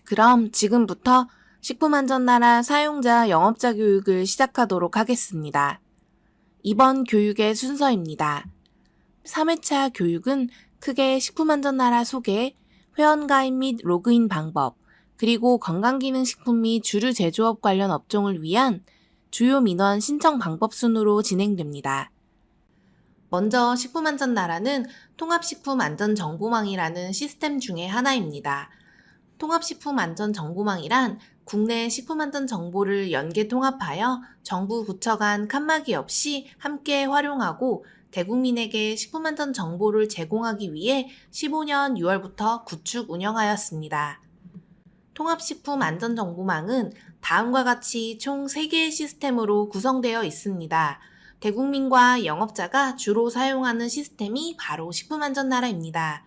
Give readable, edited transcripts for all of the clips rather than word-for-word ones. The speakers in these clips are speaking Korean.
그럼 지금부터 식품안전나라 사용자 영업자 교육을 시작하도록 하겠습니다. 이번 교육의 순서입니다. 3회차 교육은 크게 식품안전나라 소개, 회원가입 및 로그인 방법, 그리고 건강기능식품 및 주류 제조업 관련 업종을 위한 주요 민원 신청 방법 순으로 진행됩니다. 먼저 식품안전나라는 통합식품안전정보망이라는 시스템 중의 하나입니다. 통합식품안전정보망이란 국내 식품안전 정보를 연계 통합하여 정부 부처 간 칸막이 없이 함께 활용하고 대국민에게 식품안전 정보를 제공하기 위해 15년 6월부터 구축 운영하였습니다. 통합식품안전정보망은 다음과 같이 총 3개의 시스템으로 구성되어 있습니다. 대국민과 영업자가 주로 사용하는 시스템이 바로 식품안전나라입니다.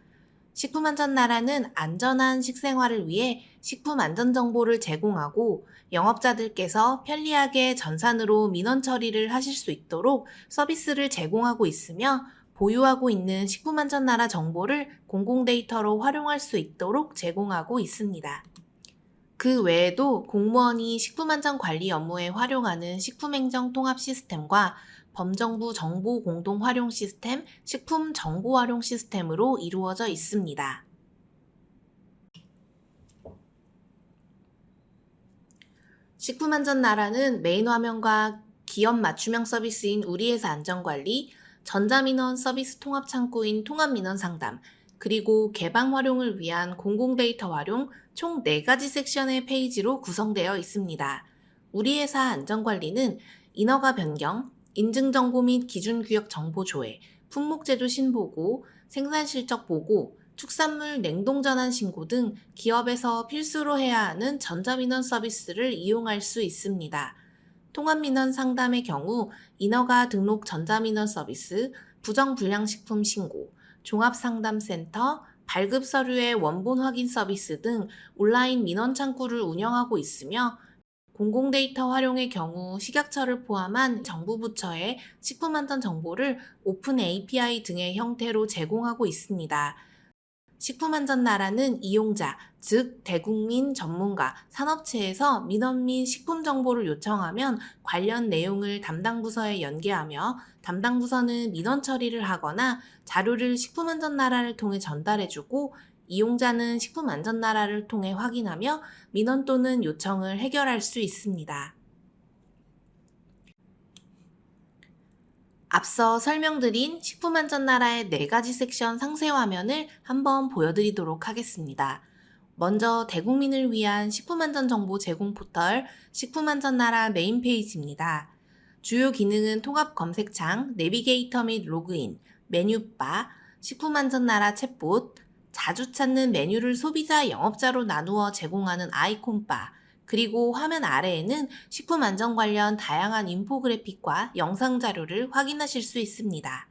식품안전나라는 안전한 식생활을 위해 식품안전정보를 제공하고 영업자들께서 편리하게 전산으로 민원 처리를 하실 수 있도록 서비스를 제공하고 있으며 보유하고 있는 식품안전나라 정보를 공공데이터로 활용할 수 있도록 제공하고 있습니다. 그 외에도 공무원이 식품안전관리 업무에 활용하는 식품행정통합 시스템과 범정부 정보 공동 활용 시스템, 식품 정보 활용 시스템으로 이루어져 있습니다. 식품안전나라는 메인 화면과 기업 맞춤형 서비스인 우리회사 안전관리, 전자민원 서비스 통합창구인 통합민원상담, 그리고 개방 활용을 위한 공공데이터 활용 총 4가지 섹션의 페이지로 구성되어 있습니다. 우리회사 안전관리는 인허가 변경, 인증정보 및 기준구역 정보 조회, 품목제조 신보고, 생산실적 보고, 축산물 냉동전환 신고 등 기업에서 필수로 해야 하는 전자민원 서비스를 이용할 수 있습니다. 통합민원 상담의 경우 인허가 등록 전자민원 서비스, 부정불량식품 신고, 종합상담센터, 발급 서류의 원본 확인 서비스 등 온라인 민원 창구를 운영하고 있으며 공공데이터 활용의 경우 식약처를 포함한 정부 부처의 식품안전 정보를 오픈 API 등의 형태로 제공하고 있습니다. 식품안전나라는 이용자, 즉 대국민 전문가, 산업체에서 민원 및 식품 정보를 요청하면 관련 내용을 담당 부서에 연계하며 담당 부서는 민원 처리를 하거나 자료를 식품안전나라를 통해 전달해주고 이용자는 식품안전나라를 통해 확인하며 민원 또는 요청을 해결할 수 있습니다. 앞서 설명드린 식품안전나라의 4가지 섹션 상세 화면을 한번 보여드리도록 하겠습니다. 먼저 대국민을 위한 식품안전정보 제공 포털 식품안전나라 메인 페이지입니다. 주요 기능은 통합 검색창, 내비게이터 및 로그인, 메뉴바, 식품안전나라 챗봇, 자주 찾는 메뉴를 소비자 영업자로 나누어 제공하는 아이콘바, 그리고 화면 아래에는 식품안전 관련 다양한 인포그래픽과 영상 자료를 확인하실 수 있습니다.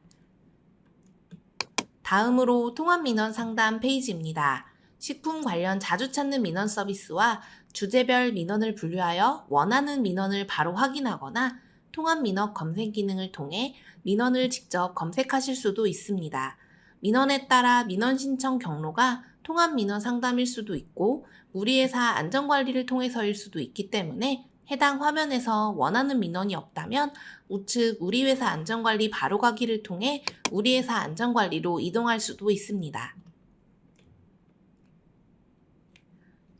다음으로 통합민원 상담 페이지입니다. 식품 관련 자주 찾는 민원 서비스와 주제별 민원을 분류하여 원하는 민원을 바로 확인하거나 통합민원 검색 기능을 통해 민원을 직접 검색하실 수도 있습니다. 민원에 따라 민원 신청 경로가 통합민원 상담일 수도 있고 우리 회사 안전관리를 통해서일 수도 있기 때문에 해당 화면에서 원하는 민원이 없다면 우측 우리 회사 안전관리 바로가기를 통해 우리 회사 안전관리로 이동할 수도 있습니다.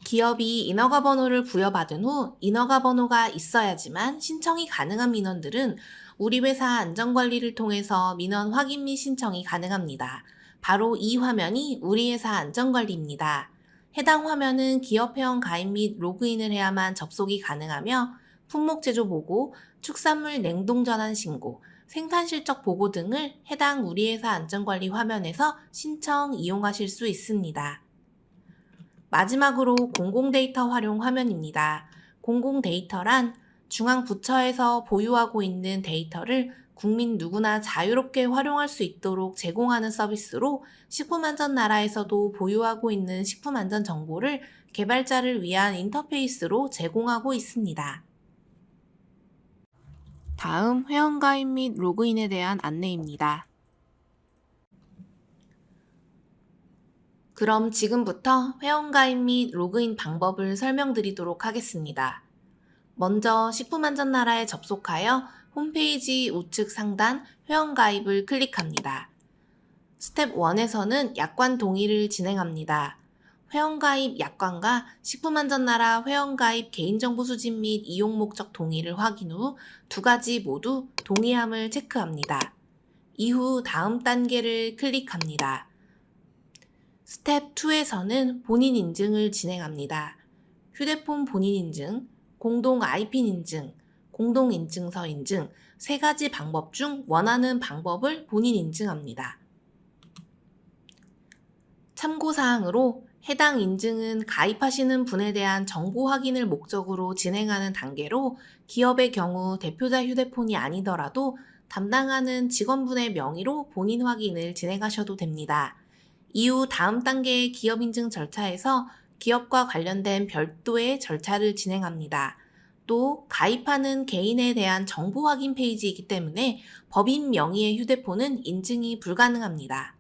기업이 인허가 번호를 부여받은 후 인허가 번호가 있어야지만 신청이 가능한 민원들은 우리 회사 안전관리를 통해서 민원 확인 및 신청이 가능합니다. 바로 이 화면이 우리 회사 안전관리입니다. 해당 화면은 기업 회원 가입 및 로그인을 해야만 접속이 가능하며 품목 제조 보고, 축산물 냉동 전환 신고, 생산 실적 보고 등을 해당 우리 회사 안전관리 화면에서 신청 이용하실 수 있습니다. 마지막으로 공공데이터 활용 화면입니다. 공공데이터란 중앙부처에서 보유하고 있는 데이터를 국민 누구나 자유롭게 활용할 수 있도록 제공하는 서비스로 식품안전나라에서도 보유하고 있는 식품안전 정보를 개발자를 위한 인터페이스로 제공하고 있습니다. 다음 회원가입 및 로그인에 대한 안내입니다. 그럼 지금부터 회원가입 및 로그인 방법을 설명드리도록 하겠습니다. 먼저 식품안전나라에 접속하여 홈페이지 우측 상단 회원가입을 클릭합니다. 스텝 1에서는 약관 동의를 진행합니다. 회원가입 약관과 식품안전나라 회원가입 개인정보 수집 및 이용 목적 동의를 확인 후 두 가지 모두 동의함을 체크합니다. 이후 다음 단계를 클릭합니다. 스텝 2에서는 본인 인증을 진행합니다. 휴대폰 본인 인증, 공동 IP 인증, 공동 인증서 인증 세 가지 방법 중 원하는 방법을 본인 인증합니다. 참고사항으로 해당 인증은 가입하시는 분에 대한 정보 확인을 목적으로 진행하는 단계로 기업의 경우 대표자 휴대폰이 아니더라도 담당하는 직원분의 명의로 본인 확인을 진행하셔도 됩니다. 이후 다음 단계의 기업 인증 절차에서 기업과 관련된 별도의 절차를 진행합니다. 또 가입하는 개인에 대한 정보 확인 페이지이기 때문에 법인 명의의 휴대폰은 인증이 불가능합니다.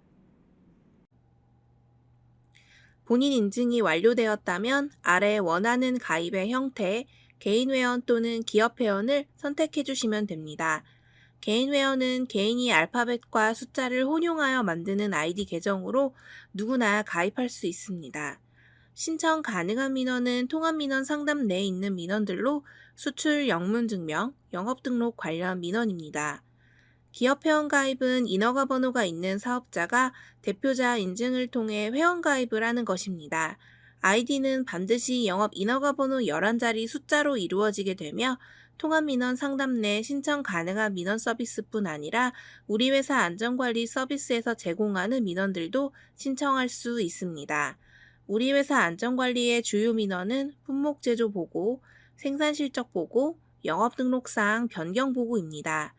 본인 인증이 완료되었다면 아래 원하는 가입의 형태, 개인 회원 또는 기업 회원을 선택해 주시면 됩니다. 개인 회원은 개인이 알파벳과 숫자를 혼용하여 만드는 아이디 계정으로 누구나 가입할 수 있습니다. 신청 가능한 민원은 통합민원 상담 내에 있는 민원들로 수출 영문증명, 영업등록 관련 민원입니다. 기업 회원 가입은 인허가 번호가 있는 사업자가 대표자 인증을 통해 회원 가입을 하는 것입니다. 아이디는 반드시 영업 인허가 번호 11자리 숫자로 이루어지게 되며 통합민원 상담 내 신청 가능한 민원 서비스뿐 아니라 우리 회사 안전관리 서비스에서 제공하는 민원들도 신청할 수 있습니다. 우리 회사 안전관리의 주요 민원은 품목 제조 보고, 생산 실적 보고, 영업 등록사항 변경 보고입니다.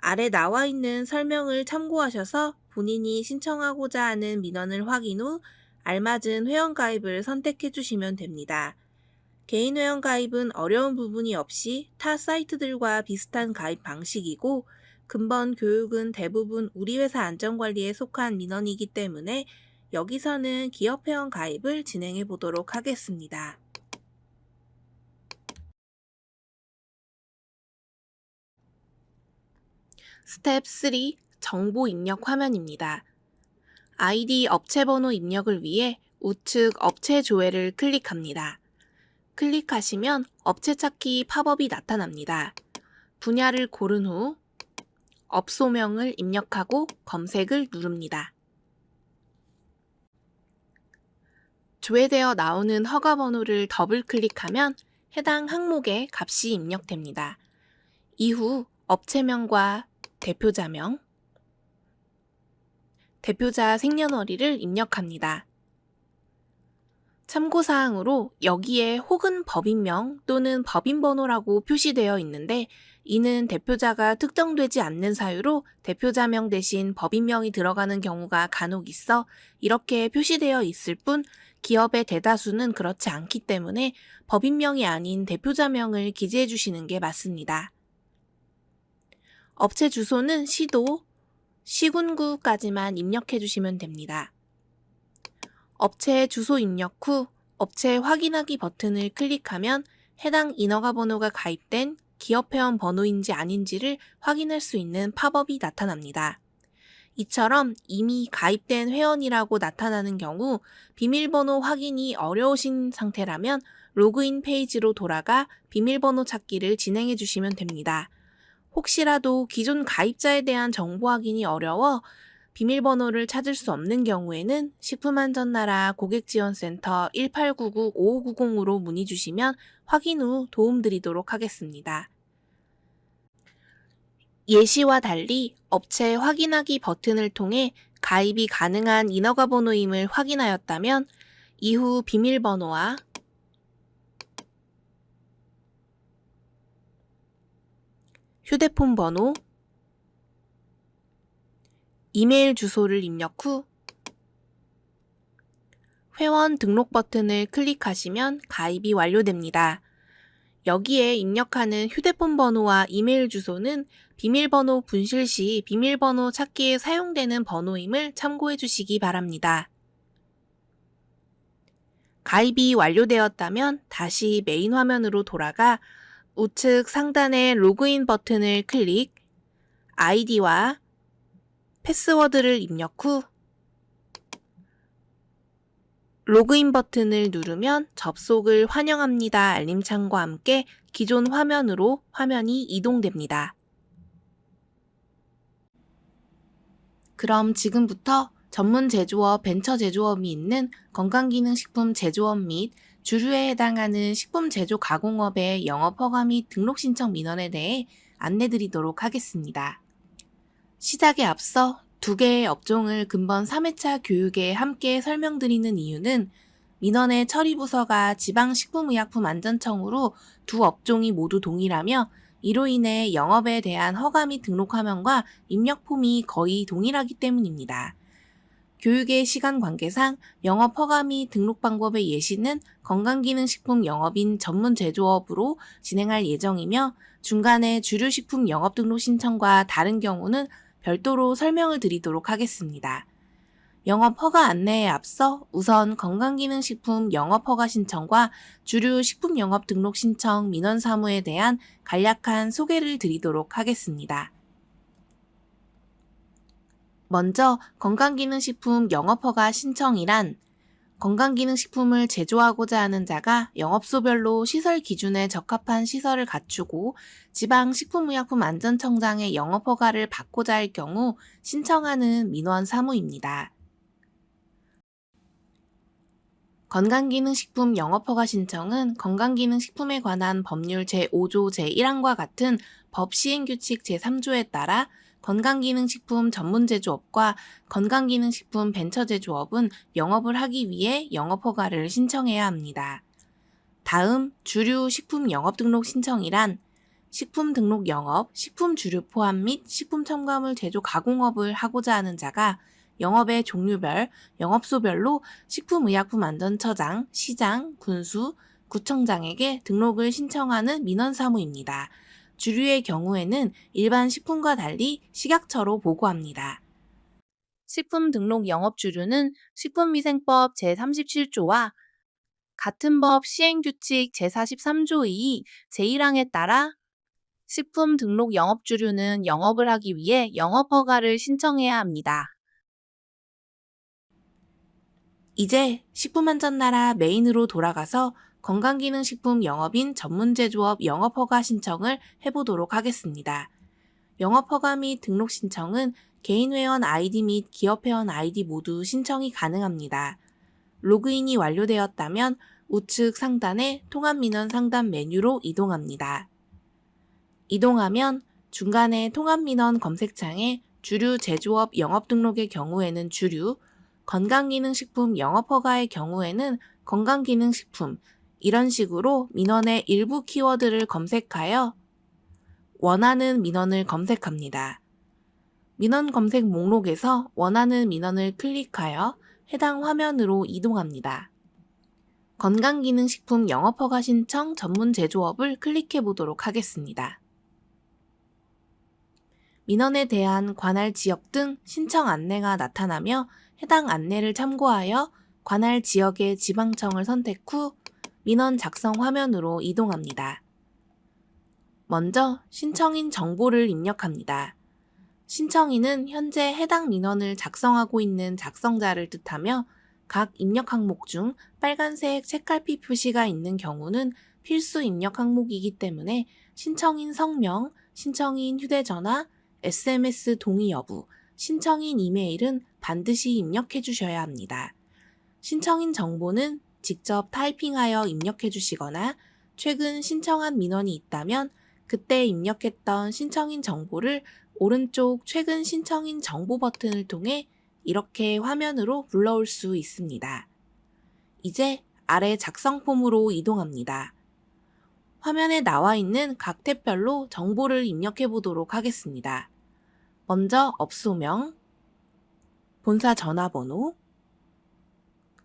아래 나와 있는 설명을 참고하셔서 본인이 신청하고자 하는 민원을 확인 후 알맞은 회원 가입을 선택해 주시면 됩니다. 개인 회원 가입은 어려운 부분이 없이 타 사이트들과 비슷한 가입 방식이고 근본 교육은 대부분 우리 회사 안전관리에 속한 민원이기 때문에 여기서는 기업 회원 가입을 진행해 보도록 하겠습니다. 스텝 3 정보 입력 화면입니다. 아이디 업체 번호 입력을 위해 우측 업체 조회를 클릭합니다. 클릭하시면 업체 찾기 팝업이 나타납니다. 분야를 고른 후 업소명을 입력하고 검색을 누릅니다. 조회되어 나오는 허가번호를 더블 클릭하면 해당 항목에 값이 입력됩니다. 이후 업체명과 대표자명, 대표자 생년월일을 입력합니다. 참고사항으로 여기에 혹은 법인명 또는 법인번호라고 표시되어 있는데 이는 대표자가 특정되지 않는 사유로 대표자명 대신 법인명이 들어가는 경우가 간혹 있어 이렇게 표시되어 있을 뿐 기업의 대다수는 그렇지 않기 때문에 법인명이 아닌 대표자명을 기재해 주시는 게 맞습니다. 업체 주소는 시도, 시군구까지만 입력해 주시면 됩니다. 업체 주소 입력 후 업체 확인하기 버튼을 클릭하면 해당 인허가 번호가 가입된 기업 회원 번호인지 아닌지를 확인할 수 있는 팝업이 나타납니다. 이처럼 이미 가입된 회원이라고 나타나는 경우 비밀번호 확인이 어려우신 상태라면 로그인 페이지로 돌아가 비밀번호 찾기를 진행해 주시면 됩니다. 혹시라도 기존 가입자에 대한 정보 확인이 어려워 비밀번호를 찾을 수 없는 경우에는 식품안전나라 고객지원센터 1899-5590으로 문의 주시면 확인 후 도움드리도록 하겠습니다. 예시와 달리 업체 확인하기 버튼을 통해 가입이 가능한 인허가 번호임을 확인하였다면 이후 비밀번호와 휴대폰 번호, 이메일 주소를 입력 후 회원 등록 버튼을 클릭하시면 가입이 완료됩니다. 여기에 입력하는 휴대폰 번호와 이메일 주소는 비밀번호 분실 시 비밀번호 찾기에 사용되는 번호임을 참고해 주시기 바랍니다. 가입이 완료되었다면 다시 메인 화면으로 돌아가 우측 상단의 로그인 버튼을 클릭, 아이디와 패스워드를 입력 후 로그인 버튼을 누르면 접속을 환영합니다 알림창과 함께 기존 화면으로 화면이 이동됩니다. 그럼 지금부터 전문 제조업, 벤처 제조업이 있는 건강기능식품 제조업 및 주류에 해당하는 식품 제조 가공업의 영업 허가 및 등록 신청 민원에 대해 안내드리도록 하겠습니다. 시작에 앞서 두 개의 업종을 근본 3회차 교육에 함께 설명드리는 이유는 민원의 처리 부서가 지방식품의약품안전청으로 두 업종이 모두 동일하며 이로 인해 영업에 대한 허가 및 등록 화면과 입력 폼이 거의 동일하기 때문입니다. 교육의 시간 관계상 영업 허가 및 등록 방법의 예시는 건강기능식품 영업인 전문 제조업으로 진행할 예정이며 중간에 주류식품 영업 등록 신청과 다른 경우는 별도로 설명을 드리도록 하겠습니다. 영업 허가 안내에 앞서 우선 건강기능식품 영업 허가 신청과 주류 식품 영업 등록 신청 민원 사무에 대한 간략한 소개를 드리도록 하겠습니다. 먼저 건강기능식품 영업 허가 신청이란 건강기능식품을 제조하고자 하는 자가 영업소별로 시설 기준에 적합한 시설을 갖추고 지방식품의약품안전청장의 영업허가를 받고자 할 경우 신청하는 민원 사무입니다. 건강기능식품 영업허가 신청은 건강기능식품에 관한 법률 제5조 제1항과 같은 법 시행규칙 제3조에 따라 건강기능식품 전문제조업과 건강기능식품 벤처제조업은 영업을 하기 위해 영업허가를 신청해야 합니다. 다음 주류 식품 영업등록 신청이란 식품 등록 영업, 식품 주류 포함 및 식품 첨가물 제조 가공업을 하고자 하는 자가 영업의 종류별, 영업소별로 식품의약품안전처장, 시장, 군수, 구청장에게 등록을 신청하는 민원사무입니다. 주류의 경우에는 일반 식품과 달리 식약처로 보고합니다. 식품 등록 영업 주류는 식품위생법 제37조와 같은 법 시행규칙 제43조 2 제1항에 따라 식품 등록 영업 주류는 영업을 하기 위해 영업허가를 신청해야 합니다. 이제 식품안전나라 메인으로 돌아가서 건강기능식품 영업인 전문제조업 영업허가 신청을 해보도록 하겠습니다. 영업허가 및 등록 신청은 개인회원 아이디 및 기업회원 아이디 모두 신청이 가능합니다. 로그인이 완료되었다면 우측 상단의 통합민원 상담 메뉴로 이동합니다. 이동하면 중간에 통합민원 검색창에 주류 제조업 영업등록의 경우에는 주류, 건강기능식품 영업허가의 경우에는 건강기능식품, 이런 식으로 민원의 일부 키워드를 검색하여 원하는 민원을 검색합니다. 민원 검색 목록에서 원하는 민원을 클릭하여 해당 화면으로 이동합니다. 건강기능식품 영업허가 신청 전문 제조업을 클릭해 보도록 하겠습니다. 민원에 대한 관할 지역 등 신청 안내가 나타나며 해당 안내를 참고하여 관할 지역의 지방청을 선택 후 민원 작성 화면으로 이동합니다. 먼저 신청인 정보를 입력합니다. 신청인은 현재 해당 민원을 작성하고 있는 작성자를 뜻하며 각 입력 항목 중 빨간색 책갈피 표시가 있는 경우는 필수 입력 항목이기 때문에 신청인 성명, 신청인 휴대전화, SMS 동의 여부, 신청인 이메일은 반드시 입력해 주셔야 합니다. 신청인 정보는 직접 타이핑하여 입력해 주시거나 최근 신청한 민원이 있다면 그때 입력했던 신청인 정보를 오른쪽 최근 신청인 정보 버튼을 통해 이렇게 화면으로 불러올 수 있습니다. 이제 아래 작성 폼으로 이동합니다. 화면에 나와 있는 각 탭별로 정보를 입력해 보도록 하겠습니다. 먼저 업소명, 본사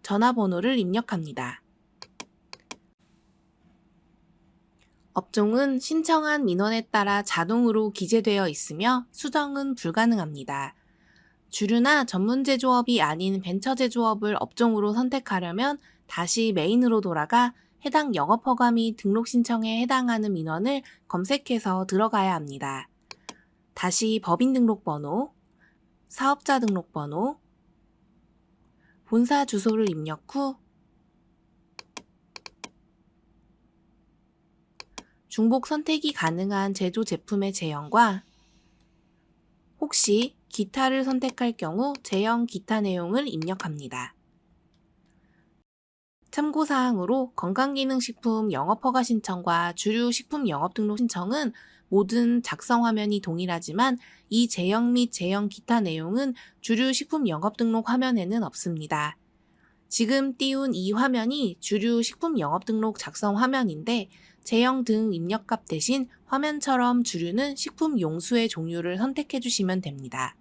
전화번호를 입력합니다. 업종은 신청한 민원에 따라 자동으로 기재되어 있으며 수정은 불가능합니다. 주류나 전문 제조업이 아닌 벤처 제조업을 업종으로 선택하려면 다시 메인으로 돌아가 해당 영업허가 및 등록 신청에 해당하는 민원을 검색해서 들어가야 합니다. 다시 법인 등록번호, 사업자 등록번호, 본사 주소를 입력 후 중복 선택이 가능한 제조 제품의 제형과 혹시 기타를 선택할 경우 제형 기타 내용을 입력합니다. 참고사항으로 건강기능식품 영업허가 신청과 주류 식품 영업등록 신청은 모든 작성 화면이 동일하지만 이 제형 및 제형 기타 내용은 주류 식품 영업등록 화면에는 없습니다. 지금 띄운 이 화면이 주류 식품 영업등록 작성 화면인데 제형 등 입력값 대신 화면처럼 주류는 식품 용수의 종류를 선택해 주시면 됩니다.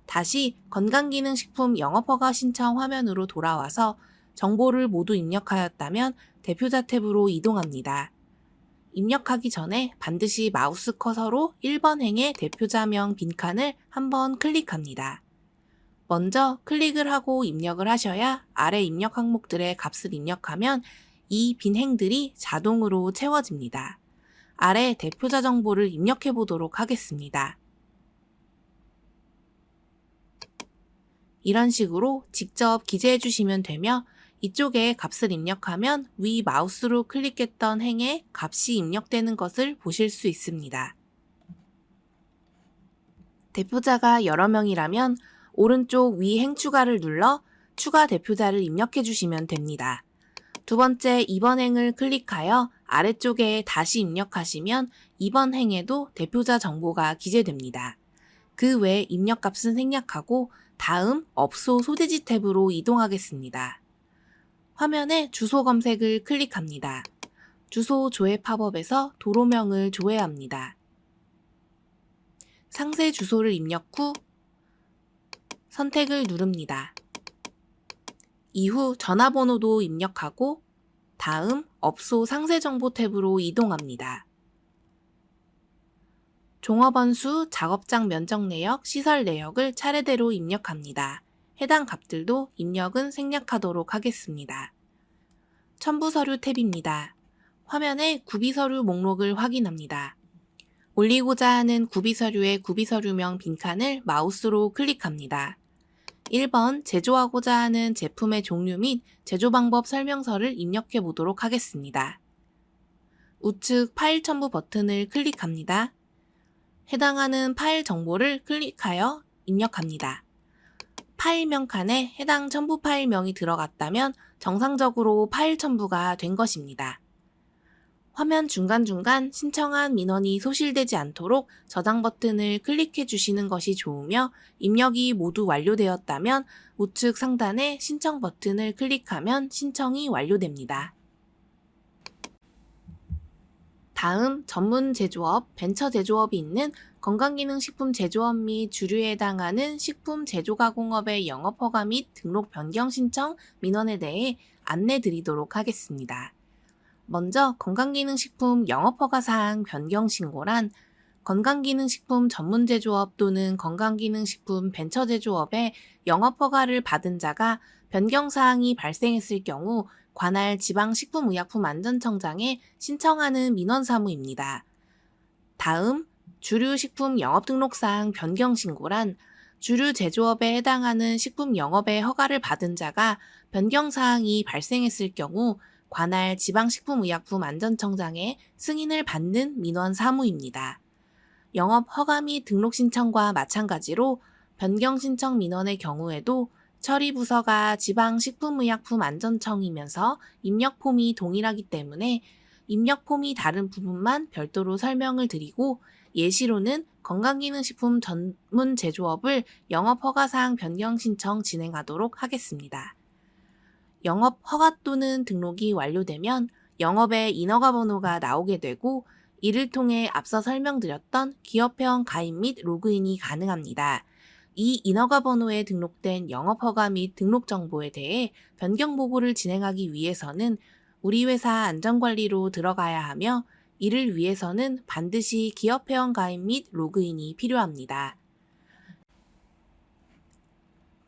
다시 건강기능식품 영업허가 신청 화면으로 돌아와서 정보를 모두 입력하였다면 대표자 탭으로 이동합니다. 입력하기 전에 반드시 마우스 커서로 1번 행의 대표자명 빈칸을 한번 클릭합니다. 먼저 클릭을 하고 입력을 하셔야 아래 입력 항목들의 값을 입력하면 이 빈 행들이 자동으로 채워집니다. 아래 대표자 정보를 입력해 보도록 하겠습니다. 이런 식으로 직접 기재해 주시면 되며 이쪽에 값을 입력하면 위 마우스로 클릭했던 행에 값이 입력되는 것을 보실 수 있습니다. 대표자가 여러 명이라면 오른쪽 위 행 추가를 눌러 추가 대표자를 입력해 주시면 됩니다. 두 번째 2번 행을 클릭하여 아래쪽에 다시 입력하시면 2번 행에도 대표자 정보가 기재됩니다. 그 외 입력값은 생략하고 다음 업소 소재지 탭으로 이동하겠습니다. 화면에 주소 검색을 클릭합니다. 주소 조회 팝업에서 도로명을 조회합니다. 상세 주소를 입력 후 선택을 누릅니다. 이후 전화번호도 입력하고 다음 업소 상세 정보 탭으로 이동합니다. 종업원수, 작업장 면적 내역, 시설 내역을 차례대로 입력합니다. 해당 값들도 입력은 생략하도록 하겠습니다. 첨부 서류 탭입니다. 화면에 구비서류 목록을 확인합니다. 올리고자 하는 구비서류의 구비서류명 빈칸을 마우스로 클릭합니다. 1번 제조하고자 하는 제품의 종류 및 제조 방법 설명서를 입력해 보도록 하겠습니다. 우측 파일 첨부 버튼을 클릭합니다. 해당하는 파일 정보를 클릭하여 입력합니다. 파일명 칸에 해당 첨부 파일명이 들어갔다면 정상적으로 파일 첨부가 된 것입니다. 화면 중간중간 신청한 민원이 소실되지 않도록 저장 버튼을 클릭해 주시는 것이 좋으며 입력이 모두 완료되었다면 우측 상단에 신청 버튼을 클릭하면 신청이 완료됩니다. 다음 전문 제조업, 벤처 제조업이 있는 건강기능식품 제조업 및 주류에 해당하는 식품 제조가공업의 영업허가 및 등록 변경 신청 민원에 대해 안내 드리도록 하겠습니다. 먼저 건강기능식품 영업허가사항 변경 신고란 건강기능식품 전문 제조업 또는 건강기능식품 벤처 제조업의 영업허가를 받은 자가 변경사항이 발생했을 경우 관할 지방식품의약품안전청장에 신청하는 민원사무입니다. 다음 주류식품 영업등록사항 변경신고란 주류 제조업에 해당하는 식품 영업의 허가를 받은 자가 변경사항이 발생했을 경우 관할 지방식품의약품안전청장의 승인을 받는 민원사무입니다. 영업 허가 및 등록 신청과 마찬가지로 변경 신청 민원의 경우에도 처리 부서가 지방식품의약품안전청이면서 입력 폼이 동일하기 때문에 입력 폼이 다른 부분만 별도로 설명을 드리고 예시로는 건강기능식품 전문 제조업을 영업 허가사항 변경 신청 진행하도록 하겠습니다. 영업 허가 또는 등록이 완료되면 영업의 인허가 번호가 나오게 되고 이를 통해 앞서 설명드렸던 기업회원 가입 및 로그인이 가능합니다. 이 인허가 번호에 등록된 영업허가 및 등록 정보에 대해 변경 보고를 진행하기 위해서는 우리 회사 안전관리로 들어가야 하며 이를 위해서는 반드시 기업회원 가입 및 로그인이 필요합니다.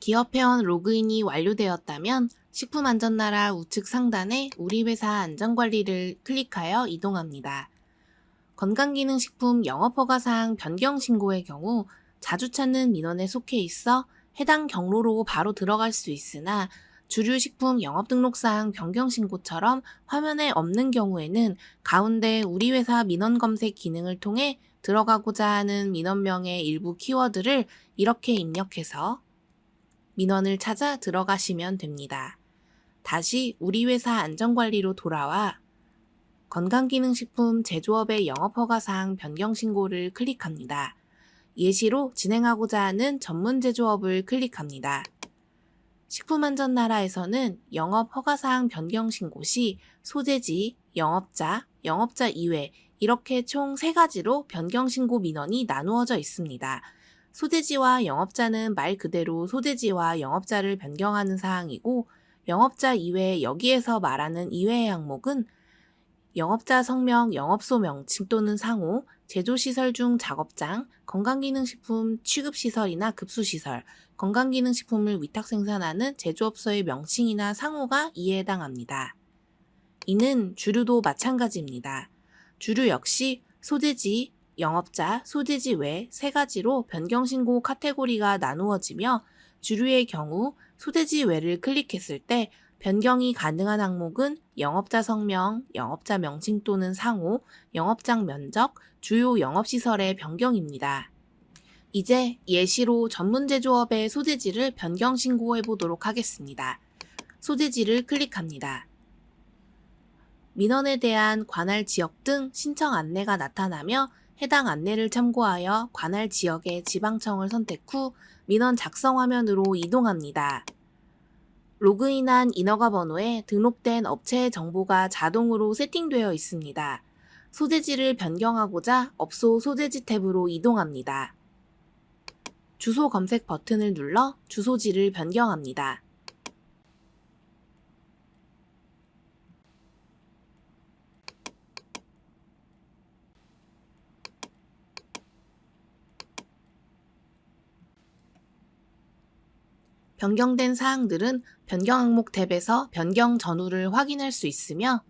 기업 회원 로그인이 완료되었다면 식품안전나라 우측 상단에 우리 회사 안전관리를 클릭하여 이동합니다. 건강기능식품 영업허가사항 변경 신고의 경우 자주 찾는 민원에 속해 있어 해당 경로로 바로 들어갈 수 있으나 주류식품 영업등록사항 변경 신고처럼 화면에 없는 경우에는 가운데 우리 회사 민원 검색 기능을 통해 들어가고자 하는 민원명의 일부 키워드를 이렇게 입력해서 민원을 찾아 들어가시면 됩니다. 다시 우리 회사 안전관리로 돌아와 건강기능식품 제조업의 영업허가사항 변경 신고를 클릭합니다. 예시로 진행하고자 하는 전문 제조업을 클릭합니다. 식품안전나라에서는 영업허가사항 변경 신고 시 소재지, 영업자, 영업자 이외 이렇게 총 3가지로 변경 신고 민원이 나누어져 있습니다. 소재지와 영업자는 말 그대로 소재지와 영업자를 변경하는 사항이고 영업자 이외 여기에서 말하는 이외의 항목은 영업자 성명, 영업소 명칭 또는 상호, 제조시설 중 작업장, 건강기능식품 취급시설이나 급수시설, 건강기능식품을 위탁 생산하는 제조업소의 명칭이나 상호가 이에 해당합니다. 이는 주류도 마찬가지입니다. 주류 역시 소재지, 영업자, 소재지 외 3가지로 변경신고 카테고리가 나누어지며 주류의 경우 소재지 외를 클릭했을 때 변경이 가능한 항목은 영업자 성명, 영업자 명칭 또는 상호, 영업장 면적, 주요 영업시설의 변경입니다. 이제 예시로 전문 제조업의 소재지를 변경 신고해 보도록 하겠습니다. 소재지를 클릭합니다. 민원에 대한 관할 지역 등 신청 안내가 나타나며 해당 안내를 참고하여 관할 지역의 지방청을 선택 후 민원 작성 화면으로 이동합니다. 로그인한 인허가 번호에 등록된 업체의 정보가 자동으로 세팅되어 있습니다. 소재지를 변경하고자 업소 소재지 탭으로 이동합니다. 주소 검색 버튼을 눌러 주소지를 변경합니다. 변경된 사항들은 변경 항목 탭에서 변경 전후를 확인할 수 있으며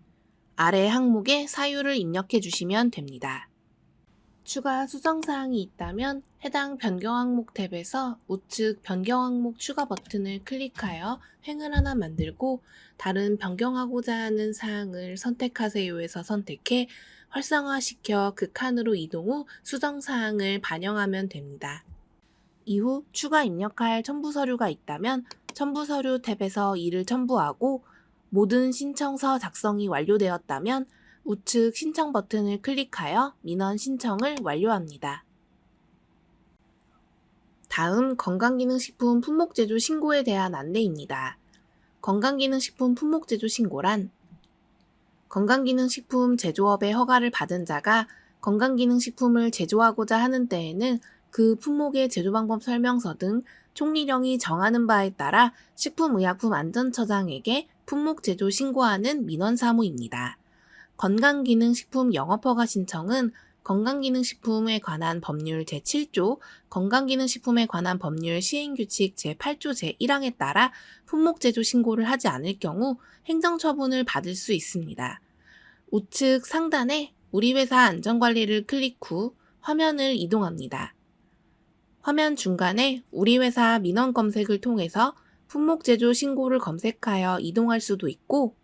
아래 항목에 사유를 입력해 주시면 됩니다. 추가 수정사항이 있다면 해당 변경 항목 탭에서 우측 변경 항목 추가 버튼을 클릭하여 횡을 하나 만들고 다른 변경하고자 하는 사항을 선택하세요에서 선택해 활성화시켜 그 칸으로 이동 후 수정사항을 반영하면 됩니다. 이후 추가 입력할 첨부 서류가 있다면 첨부 서류 탭에서 이를 첨부하고 모든 신청서 작성이 완료되었다면 우측 신청 버튼을 클릭하여 민원 신청을 완료합니다. 다음 건강기능식품 품목제조 신고에 대한 안내입니다. 건강기능식품 품목제조 신고란 건강기능식품 제조업의 허가를 받은 자가 건강기능식품을 제조하고자 하는 때에는 그 품목의 제조 방법 설명서 등 총리령이 정하는 바에 따라 식품의약품안전처장에게 품목 제조 신고하는 민원 사무입니다. 건강기능식품 영업허가 신청은 건강기능식품에 관한 법률 제7조, 건강기능식품에 관한 법률 시행규칙 제8조 제1항에 따라 품목 제조 신고를 하지 않을 경우 행정처분을 받을 수 있습니다. 우측 상단에 우리 회사 안전관리를 클릭 후 화면을 이동합니다. 화면 중간에 우리 회사 민원 검색을 통해서 품목 제조 신고를 검색하여 이동할 수도 있고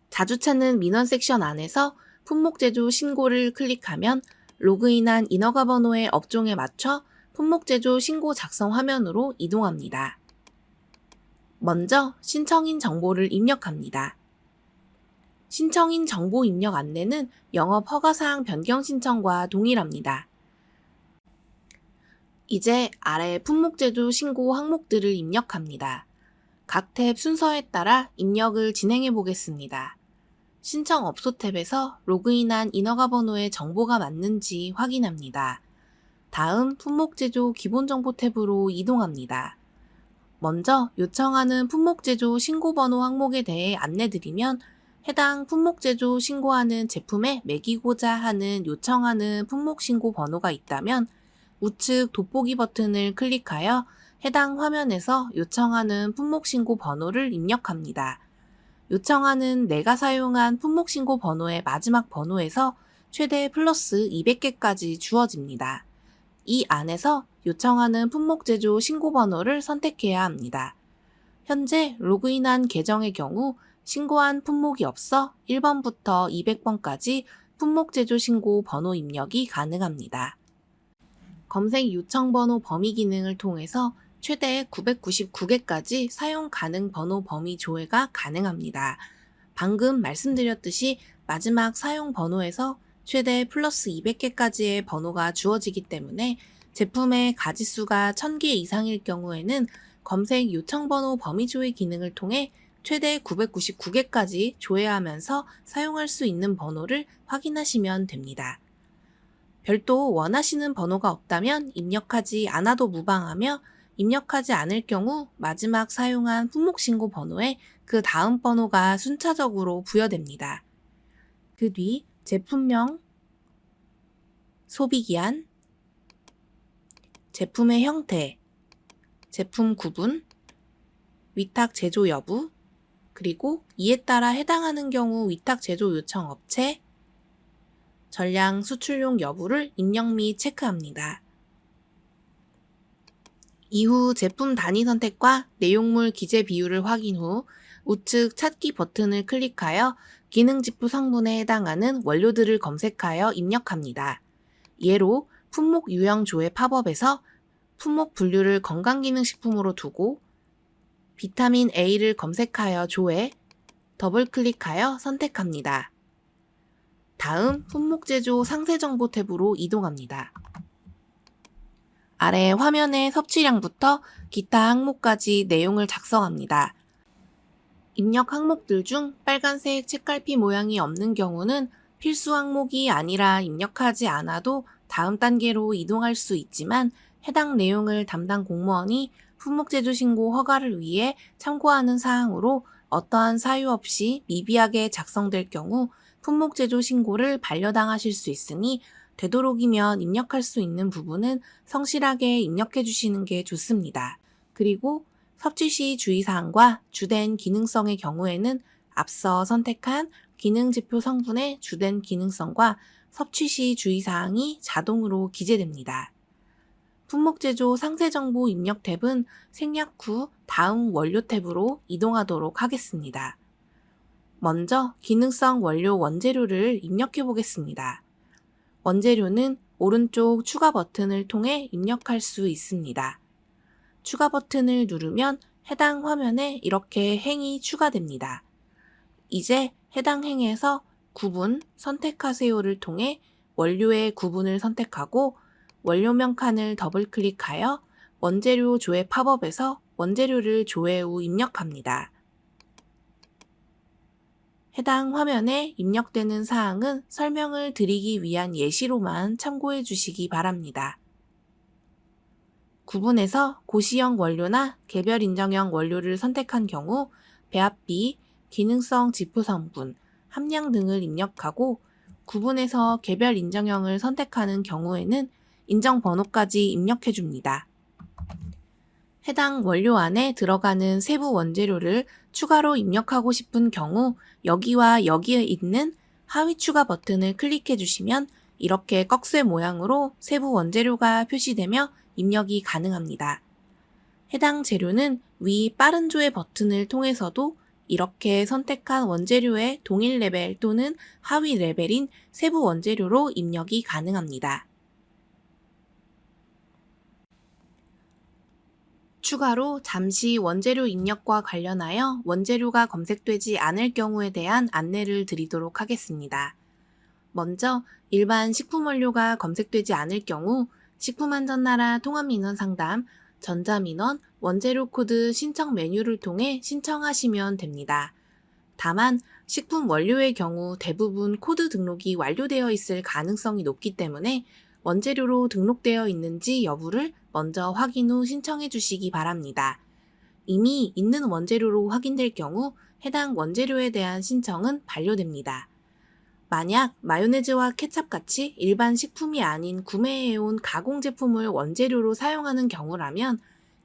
자주 찾는 민원 섹션 안에서 품목 제조 신고를 클릭하면 로그인한 인허가 번호의 업종에 맞춰 품목 제조 신고 작성 화면으로 이동합니다. 먼저 신청인 정보를 입력합니다. 신청인 정보 입력 안내는 영업 허가사항 변경 신청과 동일합니다. 이제 아래 품목제조 신고 항목들을 입력합니다. 각 탭 순서에 따라 입력을 진행해 보겠습니다. 신청 업소 탭에서 로그인한 인허가 번호의 정보가 맞는지 확인합니다. 다음 품목제조 기본정보 탭으로 이동합니다. 먼저 요청하는 품목제조 신고번호 항목에 대해 안내드리면 해당 품목제조 신고하는 제품에 매기고자 하는 요청하는 품목신고 번호가 있다면 우측 돋보기 버튼을 클릭하여 해당 화면에서 요청하는 품목신고 번호를 입력합니다. 요청하는 내가 사용한 품목신고 번호의 마지막 번호에서 최대 플러스 200개까지 주어집니다. 이 안에서 요청하는 품목 제조 신고 번호를 선택해야 합니다. 현재 로그인한 계정의 경우 신고한 품목이 없어 1번부터 200번까지 품목 제조 신고 번호 입력이 가능합니다. 검색 요청 번호 범위 기능을 통해서 최대 999개까지 사용 가능 번호 범위 조회가 가능합니다. 방금 말씀드렸듯이 마지막 사용 번호에서 최대 플러스 200개까지의 번호가 주어지기 때문에 제품의 가지수가 1000개 이상일 경우에는 검색 요청 번호 범위 조회 기능을 통해 최대 999개까지 조회하면서 사용할 수 있는 번호를 확인하시면 됩니다. 별도 원하시는 번호가 없다면 입력하지 않아도 무방하며 입력하지 않을 경우 마지막 사용한 품목신고 번호에 그 다음 번호가 순차적으로 부여됩니다. 그 뒤 제품명, 소비기한, 제품의 형태, 제품 구분, 위탁 제조 여부, 그리고 이에 따라 해당하는 경우 위탁 제조 요청 업체, 전량 수출용 여부를 입력 및 체크합니다. 이후 제품 단위 선택과 내용물 기재 비율을 확인 후 우측 찾기 버튼을 클릭하여 기능 지표 성분에 해당하는 원료들을 검색하여 입력합니다. 예로 품목 유형 조회 팝업에서 품목 분류를 건강기능식품으로 두고 비타민 A를 검색하여 조회, 더블 클릭하여 선택합니다. 다음 품목 제조 상세 정보 탭으로 이동합니다. 아래 화면의 섭취량부터 기타 항목까지 내용을 작성합니다. 입력 항목들 중 빨간색 책갈피 모양이 없는 경우는 필수 항목이 아니라 입력하지 않아도 다음 단계로 이동할 수 있지만 해당 내용을 담당 공무원이 품목 제조 신고 허가를 위해 참고하는 사항으로 어떠한 사유 없이 미비하게 작성될 경우 품목 제조 신고를 반려당하실 수 있으니 되도록이면 입력할 수 있는 부분은 성실하게 입력해 주시는 게 좋습니다. 그리고 섭취 시 주의사항과 주된 기능성의 경우에는 앞서 선택한 기능 지표 성분의 주된 기능성과 섭취 시 주의사항이 자동으로 기재됩니다. 품목 제조 상세 정보 입력 탭은 생략 후 다음 원료 탭으로 이동하도록 하겠습니다. 먼저 기능성 원료 원재료를 입력해 보겠습니다. 원재료는 오른쪽 추가 버튼을 통해 입력할 수 있습니다. 추가 버튼을 누르면 해당 화면에 이렇게 행이 추가됩니다. 이제 해당 행에서 구분 선택하세요를 통해 원료의 구분을 선택하고 원료명 칸을 더블 클릭하여 원재료 조회 팝업에서 원재료를 조회 후 입력합니다. 해당 화면에 입력되는 사항은 설명을 드리기 위한 예시로만 참고해 주시기 바랍니다. 구분에서 고시형 원료나 개별 인정형 원료를 선택한 경우 배합비, 기능성 지표 성분, 함량 등을 입력하고 구분에서 개별 인정형을 선택하는 경우에는 인정 번호까지 입력해 줍니다. 해당 원료 안에 들어가는 세부 원재료를 추가로 입력하고 싶은 경우 여기와 여기에 있는 하위 추가 버튼을 클릭해 주시면 이렇게 꺽쇠 모양으로 세부 원재료가 표시되며 입력이 가능합니다. 해당 재료는 위 빠른 조회 버튼을 통해서도 이렇게 선택한 원재료의 동일 레벨 또는 하위 레벨인 세부 원재료로 입력이 가능합니다. 추가로 잠시 원재료 입력과 관련하여 원재료가 검색되지 않을 경우에 대한 안내를 드리도록 하겠습니다. 먼저 일반 식품 원료가 검색되지 않을 경우 식품안전나라 통합민원상담, 전자민원, 원재료 코드 신청 메뉴를 통해 신청하시면 됩니다. 다만 식품 원료의 경우 대부분 코드 등록이 완료되어 있을 가능성이 높기 때문에 원재료로 등록되어 있는지 여부를 먼저 확인 후 신청해 주시기 바랍니다. 이미 있는 원재료로 확인될 경우 해당 원재료에 대한 신청은 반려됩니다. 만약 마요네즈와 케찹같이 일반 식품이 아닌 구매해온 가공 제품을 원재료로 사용하는 경우라면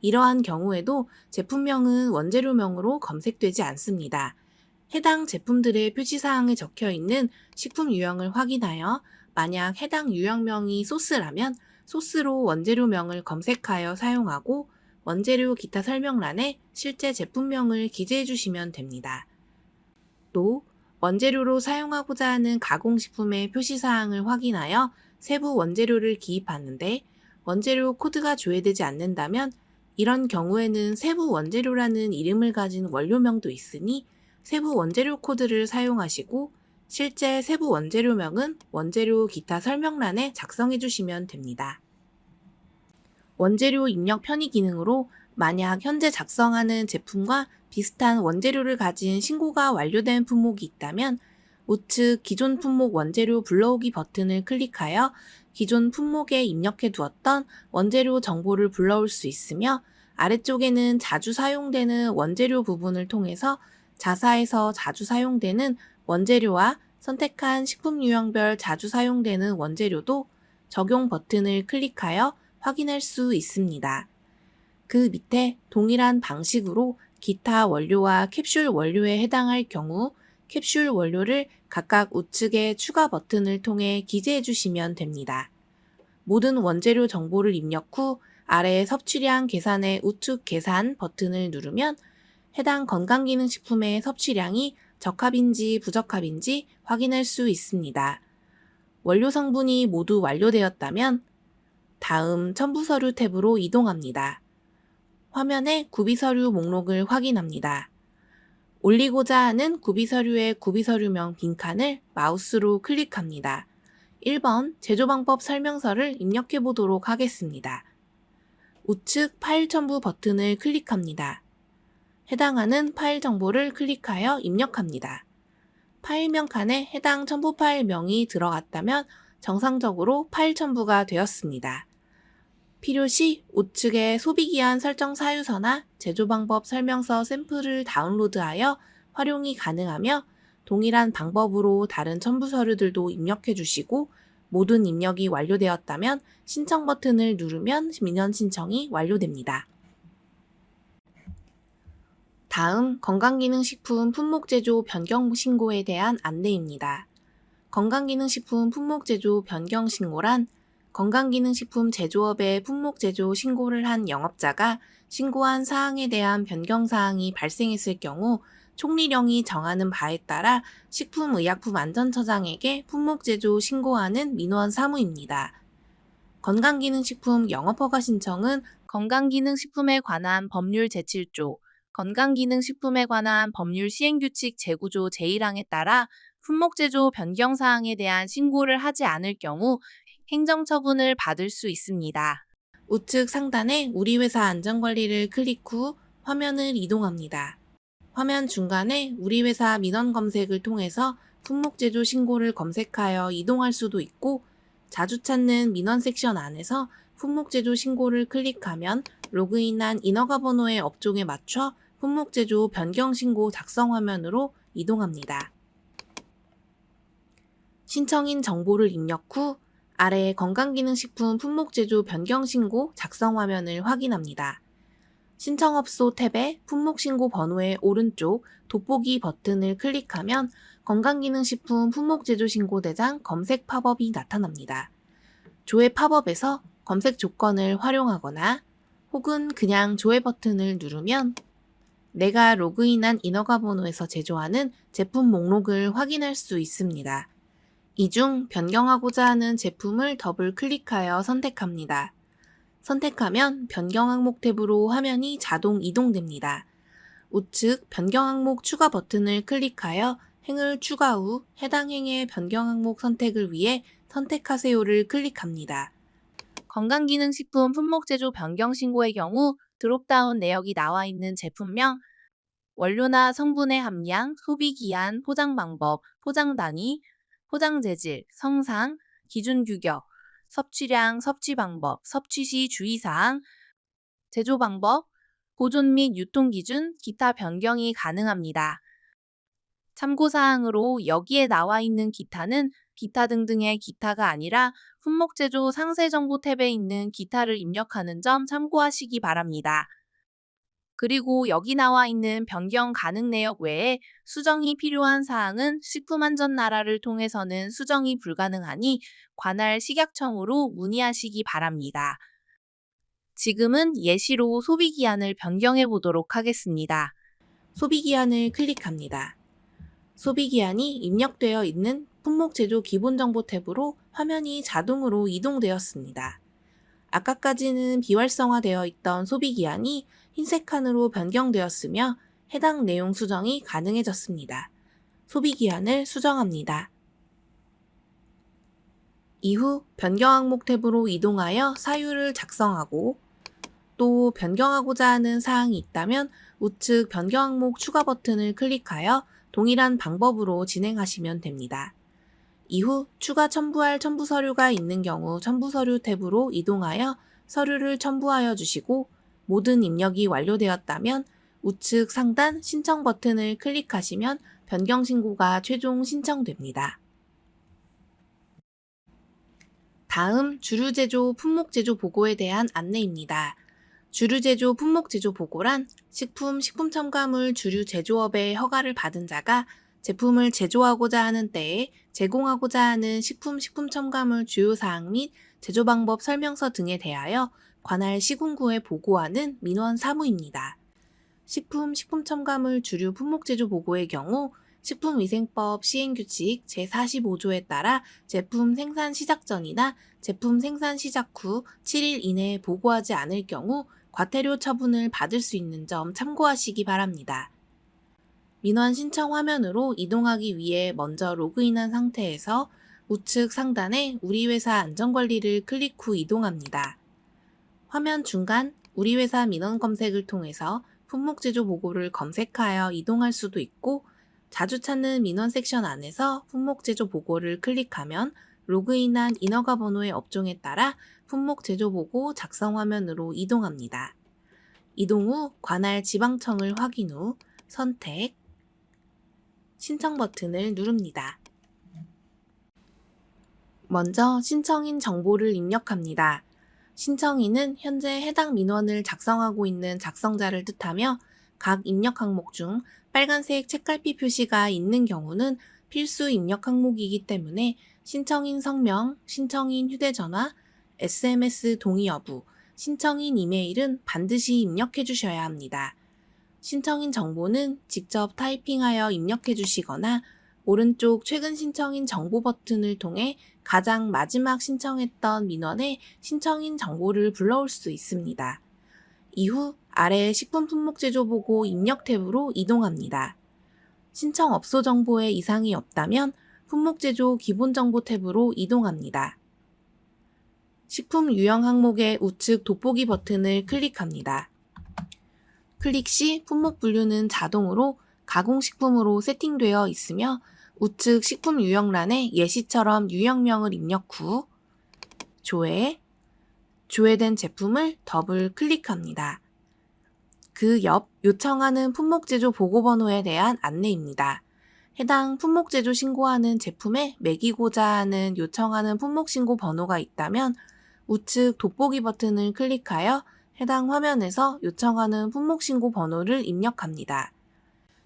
이러한 경우에도 제품명은 원재료명으로 검색되지 않습니다. 해당 제품들의 표시사항에 적혀 있는 식품 유형을 확인하여 만약 해당 유형명이 소스라면 소스로 원재료명을 검색하여 사용하고 원재료 기타 설명란에 실제 제품명을 기재해 주시면 됩니다. 또 원재료로 사용하고자 하는 가공식품의 표시사항을 확인하여 세부 원재료를 기입하는데 원재료 코드가 조회되지 않는다면 이런 경우에는 세부 원재료라는 이름을 가진 원료명도 있으니 세부 원재료 코드를 사용하시고 실제 세부 원재료명은 원재료 기타 설명란에 작성해 주시면 됩니다. 원재료 입력 편의 기능으로 만약 현재 작성하는 제품과 비슷한 원재료를 가진 신고가 완료된 품목이 있다면 우측 기존 품목 원재료 불러오기 버튼을 클릭하여 기존 품목에 입력해 두었던 원재료 정보를 불러올 수 있으며 아래쪽에는 자주 사용되는 원재료 부분을 통해서 자사에서 자주 사용되는 원재료와 선택한 식품 유형별 자주 사용되는 원재료도 적용 버튼을 클릭하여 확인할 수 있습니다. 그 밑에 동일한 방식으로 기타 원료와 캡슐 원료에 해당할 경우 캡슐 원료를 각각 우측의 추가 버튼을 통해 기재해 주시면 됩니다. 모든 원재료 정보를 입력 후 아래 섭취량 계산의 우측 계산 버튼을 누르면 해당 건강기능식품의 섭취량이 적합인지 부적합인지 확인할 수 있습니다. 원료 성분이 모두 완료되었다면 다음 첨부서류 탭으로 이동합니다. 화면에 구비서류 목록을 확인합니다. 올리고자 하는 구비서류의 구비서류명 빈칸을 마우스로 클릭합니다. 1번 제조방법 설명서를 입력해 보도록 하겠습니다. 우측 파일 첨부 버튼을 클릭합니다. 해당하는 파일 정보를 클릭하여 입력합니다. 파일명 칸에 해당 첨부 파일명이 들어갔다면 정상적으로 파일 첨부가 되었습니다. 필요시 우측의 소비기한 설정 사유서나 제조방법 설명서 샘플을 다운로드하여 활용이 가능하며 동일한 방법으로 다른 첨부 서류들도 입력해 주시고 모든 입력이 완료되었다면 신청 버튼을 누르면 민원 신청이 완료됩니다. 다음 건강기능식품 품목제조 변경 신고에 대한 안내입니다. 건강기능식품 품목제조 변경 신고란 건강기능식품 제조업의 품목제조 신고를 한 영업자가 신고한 사항에 대한 변경사항이 발생했을 경우 총리령이 정하는 바에 따라 식품의약품안전처장에게 품목제조 신고하는 민원 사무입니다. 건강기능식품 영업허가 신청은 건강기능식품에 관한 법률 제7조, 건강기능식품에 관한 법률 시행규칙 제9조 제1항에 따라 품목제조 변경사항에 대한 신고를 하지 않을 경우 행정처분을 받을 수 있습니다. 우측 상단에 우리 회사 안전관리를 클릭 후 화면을 이동합니다. 화면 중간에 우리 회사 민원 검색을 통해서 품목제조 신고를 검색하여 이동할 수도 있고 자주 찾는 민원 섹션 안에서 품목제조 신고를 클릭하면 로그인한 인허가 번호의 업종에 맞춰 품목제조 변경 신고 작성 화면으로 이동합니다. 신청인 정보를 입력 후 아래 건강기능식품 품목제조 변경신고 작성 화면을 확인합니다. 신청업소 탭에 품목신고 번호의 오른쪽 돋보기 버튼을 클릭하면 건강기능식품 품목제조신고대장 검색 팝업이 나타납니다. 조회 팝업에서 검색 조건을 활용하거나 혹은 그냥 조회 버튼을 누르면 내가 로그인한 인허가 번호에서 제조하는 제품 목록을 확인할 수 있습니다. 이 중 변경하고자 하는 제품을 더블 클릭하여 선택합니다. 선택하면 변경 항목 탭으로 화면이 자동 이동됩니다. 우측 변경 항목 추가 버튼을 클릭하여 행을 추가 후 해당 행의 변경 항목 선택을 위해 선택하세요를 클릭합니다. 건강기능식품 품목제조 변경 신고의 경우 드롭다운 내역이 나와 있는 제품명, 원료나 성분의 함량, 소비기한, 포장 방법, 포장 단위, 포장 재질, 성상, 기준 규격, 섭취량, 섭취 방법, 섭취 시 주의사항, 제조 방법, 보존 및 유통 기준, 기타 변경이 가능합니다. 참고사항으로 여기에 나와 있는 기타는 기타 등등의 기타가 아니라 품목제조 상세정보 탭에 있는 기타를 입력하는 점 참고하시기 바랍니다. 그리고 여기 나와 있는 변경 가능 내역 외에 수정이 필요한 사항은 식품안전나라를 통해서는 수정이 불가능하니 관할 식약청으로 문의하시기 바랍니다. 지금은 예시로 소비기한을 변경해 보도록 하겠습니다. 소비기한을 클릭합니다. 소비기한이 입력되어 있는 품목제조 기본정보 탭으로 화면이 자동으로 이동되었습니다. 아까까지는 비활성화되어 있던 소비기한이 흰색 칸으로 변경되었으며 해당 내용 수정이 가능해졌습니다. 소비기한을 수정합니다. 이후 변경 항목 탭으로 이동하여 사유를 작성하고 또 변경하고자 하는 사항이 있다면 우측 변경 항목 추가 버튼을 클릭하여 동일한 방법으로 진행하시면 됩니다. 이후 추가 첨부할 첨부 서류가 있는 경우 첨부 서류 탭으로 이동하여 서류를 첨부하여 주시고 모든 입력이 완료되었다면 우측 상단 신청 버튼을 클릭하시면 변경 신고가 최종 신청됩니다. 다음 주류제조 품목제조 보고에 대한 안내입니다. 주류제조 품목제조 보고란 식품첨가물 주류 제조업의 허가를 받은 자가 제품을 제조하고자 하는 때에 제공하고자 하는 식품첨가물 주요사항 및 제조 방법 설명서 등에 대하여 관할 시군구에 보고하는 민원 사무입니다. 식품첨가물 주류 품목제조 보고의 경우 식품위생법 시행규칙 제45조에 따라 제품 생산 시작 전이나 제품 생산 시작 후 7일 이내에 보고하지 않을 경우 과태료 처분을 받을 수 있는 점 참고하시기 바랍니다. 민원 신청 화면으로 이동하기 위해 먼저 로그인한 상태에서 우측 상단에 우리 회사 안전관리를 클릭 후 이동합니다. 화면 중간 우리 회사 민원 검색을 통해서 품목제조 보고를 검색하여 이동할 수도 있고 자주 찾는 민원 섹션 안에서 품목제조 보고를 클릭하면 로그인한 인허가 번호의 업종에 따라 품목제조 보고 작성 화면으로 이동합니다. 이동 후 관할 지방청을 확인 후 선택, 신청 버튼을 누릅니다. 먼저 신청인 정보를 입력합니다. 신청인은 현재 해당 민원을 작성하고 있는 작성자를 뜻하며 각 입력 항목 중 빨간색 책갈피 표시가 있는 경우는 필수 입력 항목이기 때문에 신청인 성명, 신청인 휴대전화, SMS 동의 여부, 신청인 이메일은 반드시 입력해 주셔야 합니다. 신청인 정보는 직접 타이핑하여 입력해 주시거나 오른쪽 최근 신청인 정보 버튼을 통해 가장 마지막 신청했던 민원의 신청인 정보를 불러올 수 있습니다. 이후 아래 식품품목제조보고 입력 탭으로 이동합니다. 신청업소 정보에 이상이 없다면 품목제조 기본정보 탭으로 이동합니다. 식품 유형 항목의 우측 돋보기 버튼을 클릭합니다. 클릭 시 품목 분류는 자동으로 가공식품으로 세팅되어 있으며 우측 식품 유형란에 예시처럼 유형명을 입력 후 조회된 제품을 더블 클릭합니다. 그 옆 요청하는 품목제조 보고번호에 대한 안내입니다. 해당 품목제조 신고하는 제품에 매기고자 하는 요청하는 품목신고 번호가 있다면 우측 돋보기 버튼을 클릭하여 해당 화면에서 요청하는 품목신고 번호를 입력합니다.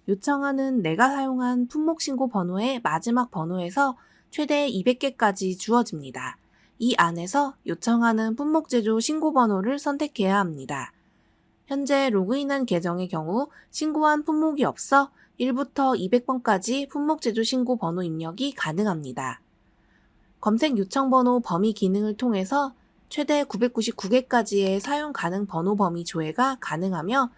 요청하는 내가 사용한 품목신고 번호의 마지막 번호에서 최대 200개까지 주어집니다. 이 안에서 요청하는 품목제조 신고 번호를 선택해야 합니다. 현재 로그인한 계정의 경우 신고한 품목이 없어 1부터 200번까지 품목제조 신고 번호 입력이 가능합니다. 검색 요청 번호 범위 기능을 통해서 최대 999개까지의 사용 가능 번호 범위 조회가 가능하며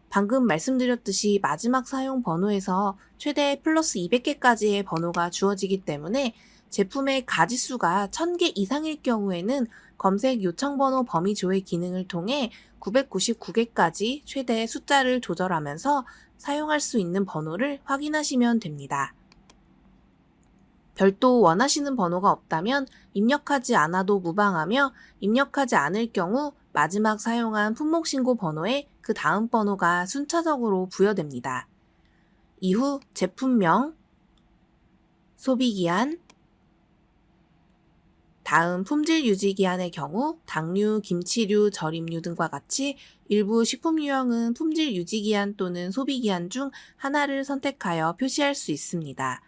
방금 말씀드렸듯이 마지막 사용 번호에서 최대 플러스 200개까지의 번호가 주어지기 때문에 제품의 가지수가 1000개 이상일 경우에는 검색 요청 번호 범위 조회 기능을 통해 999개까지 최대 숫자를 조절하면서 사용할 수 있는 번호를 확인하시면 됩니다. 별도 원하시는 번호가 없다면 입력하지 않아도 무방하며 입력하지 않을 경우 마지막 사용한 품목신고 번호에 그 다음 번호가 순차적으로 부여됩니다. 이후 제품명, 소비기한, 다음 품질 유지 기한의 경우 당류, 김치류, 절임류 등과 같이 일부 식품 유형은 품질 유지 기한 또는 소비 기한 중 하나를 선택하여 표시할 수 있습니다.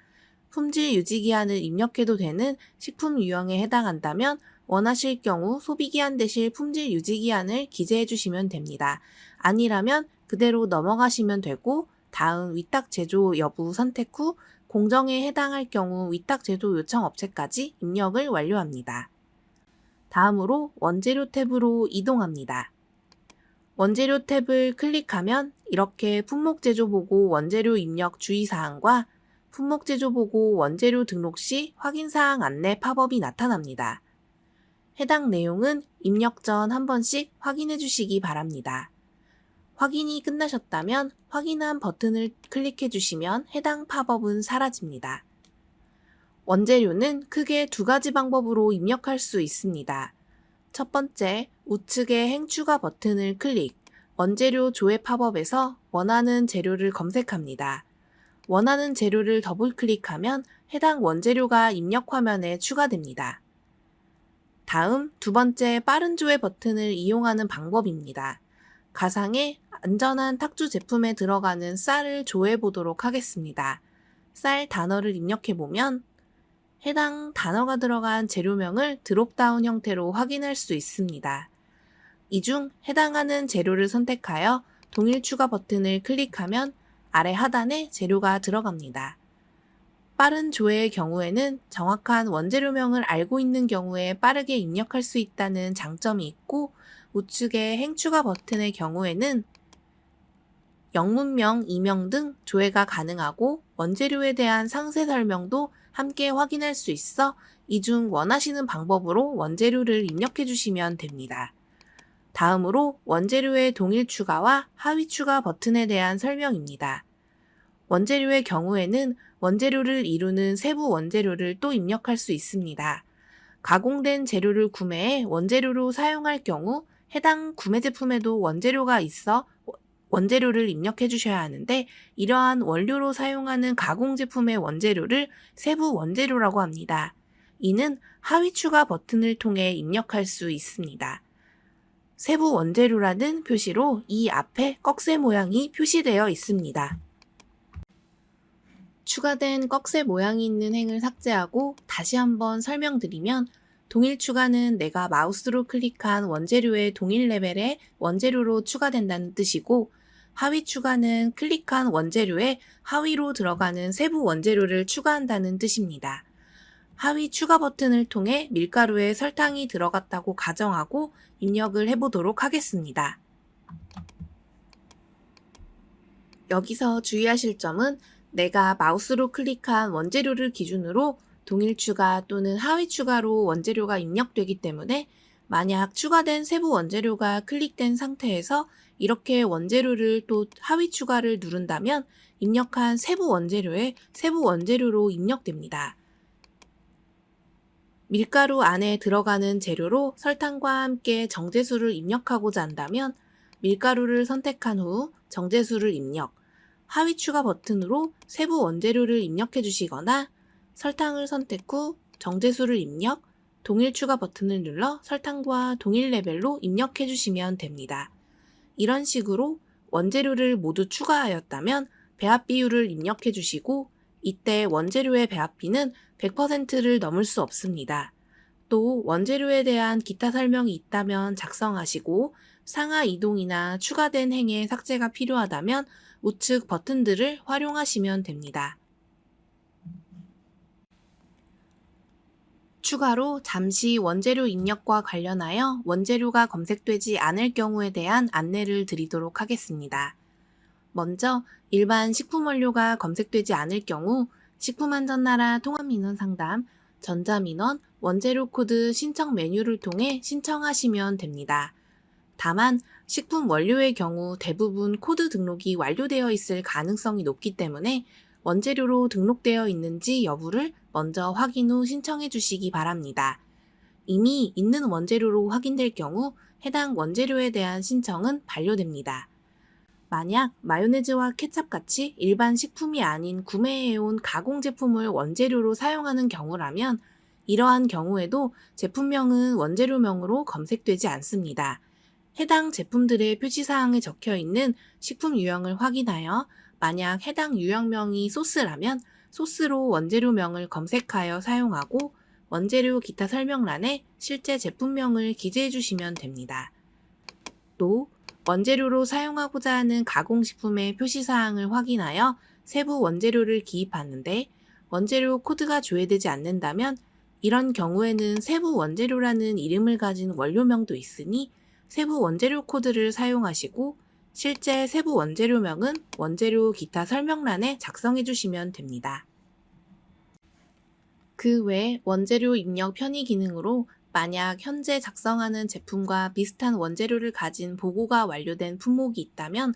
품질 유지 기한을 입력해도 되는 식품 유형에 해당한다면 원하실 경우 소비 기한 대신 품질 유지 기한을 기재해 주시면 됩니다. 아니라면 그대로 넘어가시면 되고 다음 위탁 제조 여부 선택 후 공정에 해당할 경우 위탁 제조 요청 업체까지 입력을 완료합니다. 다음으로 원재료 탭으로 이동합니다. 원재료 탭을 클릭하면 이렇게 품목 제조 보고 원재료 입력 주의사항과 품목 제조 보고 원재료 등록 시 확인사항 안내 팝업이 나타납니다. 해당 내용은 입력 전 한 번씩 확인해 주시기 바랍니다. 확인이 끝나셨다면 확인한 버튼을 클릭해 주시면 해당 팝업은 사라집니다. 원재료는 크게 두 가지 방법으로 입력할 수 있습니다. 첫 번째, 우측의 행추가 버튼을 클릭, 원재료 조회 팝업에서 원하는 재료를 검색합니다. 원하는 재료를 더블 클릭하면 해당 원재료가 입력 화면에 추가됩니다. 다음 두 번째 빠른 조회 버튼을 이용하는 방법입니다. 가상의 안전한 탁주 제품에 들어가는 쌀을 조회해 보도록 하겠습니다. 쌀 단어를 입력해 보면 해당 단어가 들어간 재료명을 드롭다운 형태로 확인할 수 있습니다. 이 중 해당하는 재료를 선택하여 동일 추가 버튼을 클릭하면 아래 하단에 재료가 들어갑니다. 빠른 조회의 경우에는 정확한 원재료명을 알고 있는 경우에 빠르게 입력할 수 있다는 장점이 있고 우측의 행추가 버튼의 경우에는 영문명, 이명 등 조회가 가능하고 원재료에 대한 상세 설명도 함께 확인할 수 있어 이 중 원하시는 방법으로 원재료를 입력해 주시면 됩니다. 다음으로 원재료의 동일 추가와 하위 추가 버튼에 대한 설명입니다. 원재료의 경우에는 원재료를 이루는 세부 원재료를 또 입력할 수 있습니다. 가공된 재료를 구매해 원재료로 사용할 경우 해당 구매 제품에도 원재료가 있어 원재료를 입력해 주셔야 하는데 이러한 원료로 사용하는 가공 제품의 원재료를 세부 원재료라고 합니다. 이는 하위 추가 버튼을 통해 입력할 수 있습니다. 세부 원재료라는 표시로 이 앞에 꺽쇠 모양이 표시되어 있습니다. 추가된 꺽쇠 모양이 있는 행을 삭제하고 다시 한번 설명드리면 동일 추가는 내가 마우스로 클릭한 원재료의 동일 레벨의 원재료로 추가된다는 뜻이고 하위 추가는 클릭한 원재료에 하위로 들어가는 세부 원재료를 추가한다는 뜻입니다. 하위 추가 버튼을 통해 밀가루에 설탕이 들어갔다고 가정하고 입력을 해보도록 하겠습니다. 여기서 주의하실 점은 내가 마우스로 클릭한 원재료를 기준으로 동일 추가 또는 하위 추가로 원재료가 입력되기 때문에 만약 추가된 세부 원재료가 클릭된 상태에서 이렇게 원재료를 또 하위 추가를 누른다면 입력한 세부 원재료에 세부 원재료로 입력됩니다. 밀가루 안에 들어가는 재료로 설탕과 함께 정제수를 입력하고자 한다면 밀가루를 선택한 후 정제수를 입력, 하위 추가 버튼으로 세부 원재료를 입력해 주시거나 설탕을 선택 후 정제수를 입력, 동일 추가 버튼을 눌러 설탕과 동일 레벨로 입력해 주시면 됩니다. 이런 식으로 원재료를 모두 추가하였다면 배합 비율을 입력해 주시고 이때 원재료의 배합비는 100%를 넘을 수 없습니다. 또 원재료에 대한 기타 설명이 있다면 작성하시고 상하 이동이나 추가된 행의 삭제가 필요하다면 우측 버튼들을 활용하시면 됩니다. 추가로 잠시 원재료 입력과 관련하여 원재료가 검색되지 않을 경우에 대한 안내를 드리도록 하겠습니다. 먼저 일반 식품 원료가 검색되지 않을 경우 식품안전나라 통합민원상담, 전자민원, 원재료 코드 신청 메뉴를 통해 신청하시면 됩니다. 다만 식품 원료의 경우 대부분 코드 등록이 완료되어 있을 가능성이 높기 때문에 원재료로 등록되어 있는지 여부를 먼저 확인 후 신청해 주시기 바랍니다. 이미 있는 원재료로 확인될 경우 해당 원재료에 대한 신청은 반려됩니다. 만약 마요네즈와 케찹같이 일반 식품이 아닌 구매해온 가공 제품을 원재료로 사용하는 경우라면 이러한 경우에도 제품명은 원재료명으로 검색되지 않습니다. 해당 제품들의 표시사항에 적혀있는 식품 유형을 확인하여 만약 해당 유형명이 소스라면 소스로 원재료명을 검색하여 사용하고 원재료 기타 설명란에 실제 제품명을 기재해 주시면 됩니다. 또 원재료로 사용하고자 하는 가공식품의 표시사항을 확인하여 세부 원재료를 기입하는데 원재료 코드가 조회되지 않는다면 이런 경우에는 세부 원재료라는 이름을 가진 원료명도 있으니 세부 원재료 코드를 사용하시고 실제 세부 원재료명은 원재료 기타 설명란에 작성해 주시면 됩니다. 그 외 원재료 입력 편의 기능으로 만약 현재 작성하는 제품과 비슷한 원재료를 가진 보고가 완료된 품목이 있다면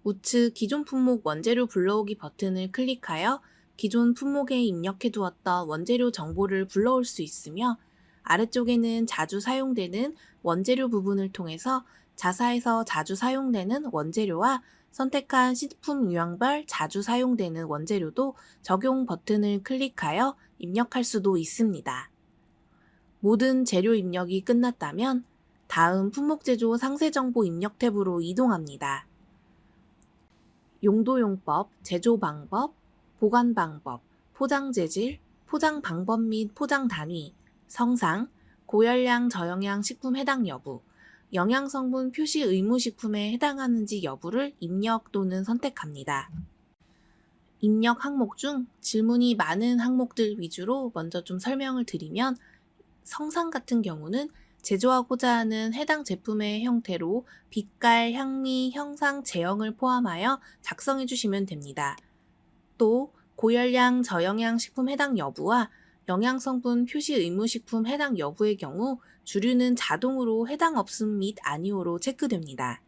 우측 기존 품목 원재료 불러오기 버튼을 클릭하여 기존 품목에 입력해 두었던 원재료 정보를 불러올 수 있으며 아래쪽에는 자주 사용되는 원재료 부분을 통해서 자사에서 자주 사용되는 원재료와 선택한 식품 유형별 자주 사용되는 원재료도 적용 버튼을 클릭하여 입력할 수도 있습니다. 모든 재료 입력이 끝났다면 다음 품목제조 상세정보 입력 탭으로 이동합니다. 용도용법, 제조방법, 보관방법, 포장재질, 포장방법 및 포장단위, 성상, 고열량 저영양 식품 해당 여부, 영양성분 표시 의무 식품에 해당하는지 여부를 입력 또는 선택합니다. 입력 항목 중 질문이 많은 항목들 위주로 먼저 좀 설명을 드리면 성상 같은 경우는 제조하고자 하는 해당 제품의 형태로 빛깔, 향미, 형상, 제형을 포함하여 작성해 주시면 됩니다. 또 고열량 저영양 식품 해당 여부와 영양성분 표시 의무 식품 해당 여부의 경우 주류는 자동으로 해당 없음 및 아니오로 체크됩니다.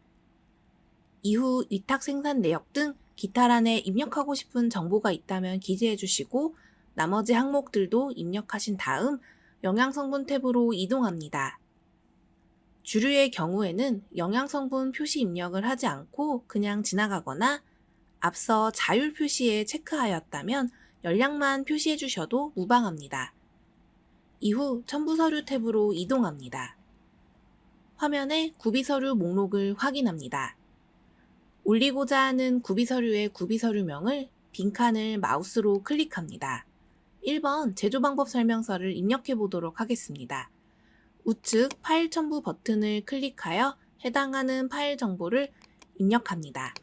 이후 위탁 생산 내역 등 기타란에 입력하고 싶은 정보가 있다면 기재해 주시고 나머지 항목들도 입력하신 다음 영양성분 탭으로 이동합니다. 주류의 경우에는 영양성분 표시 입력을 하지 않고 그냥 지나가거나 앞서 자율 표시에 체크하였다면 열량만 표시해 주셔도 무방합니다. 이후 첨부서류 탭으로 이동합니다. 화면에 구비서류 목록을 확인합니다. 올리고자 하는 구비서류의 구비서류명을 빈칸을 마우스로 클릭합니다. 1번 제조방법 설명서를 입력해 보도록 하겠습니다. 우측 파일 첨부 버튼을 클릭하여 해당하는 파일 정보를 입력합니다.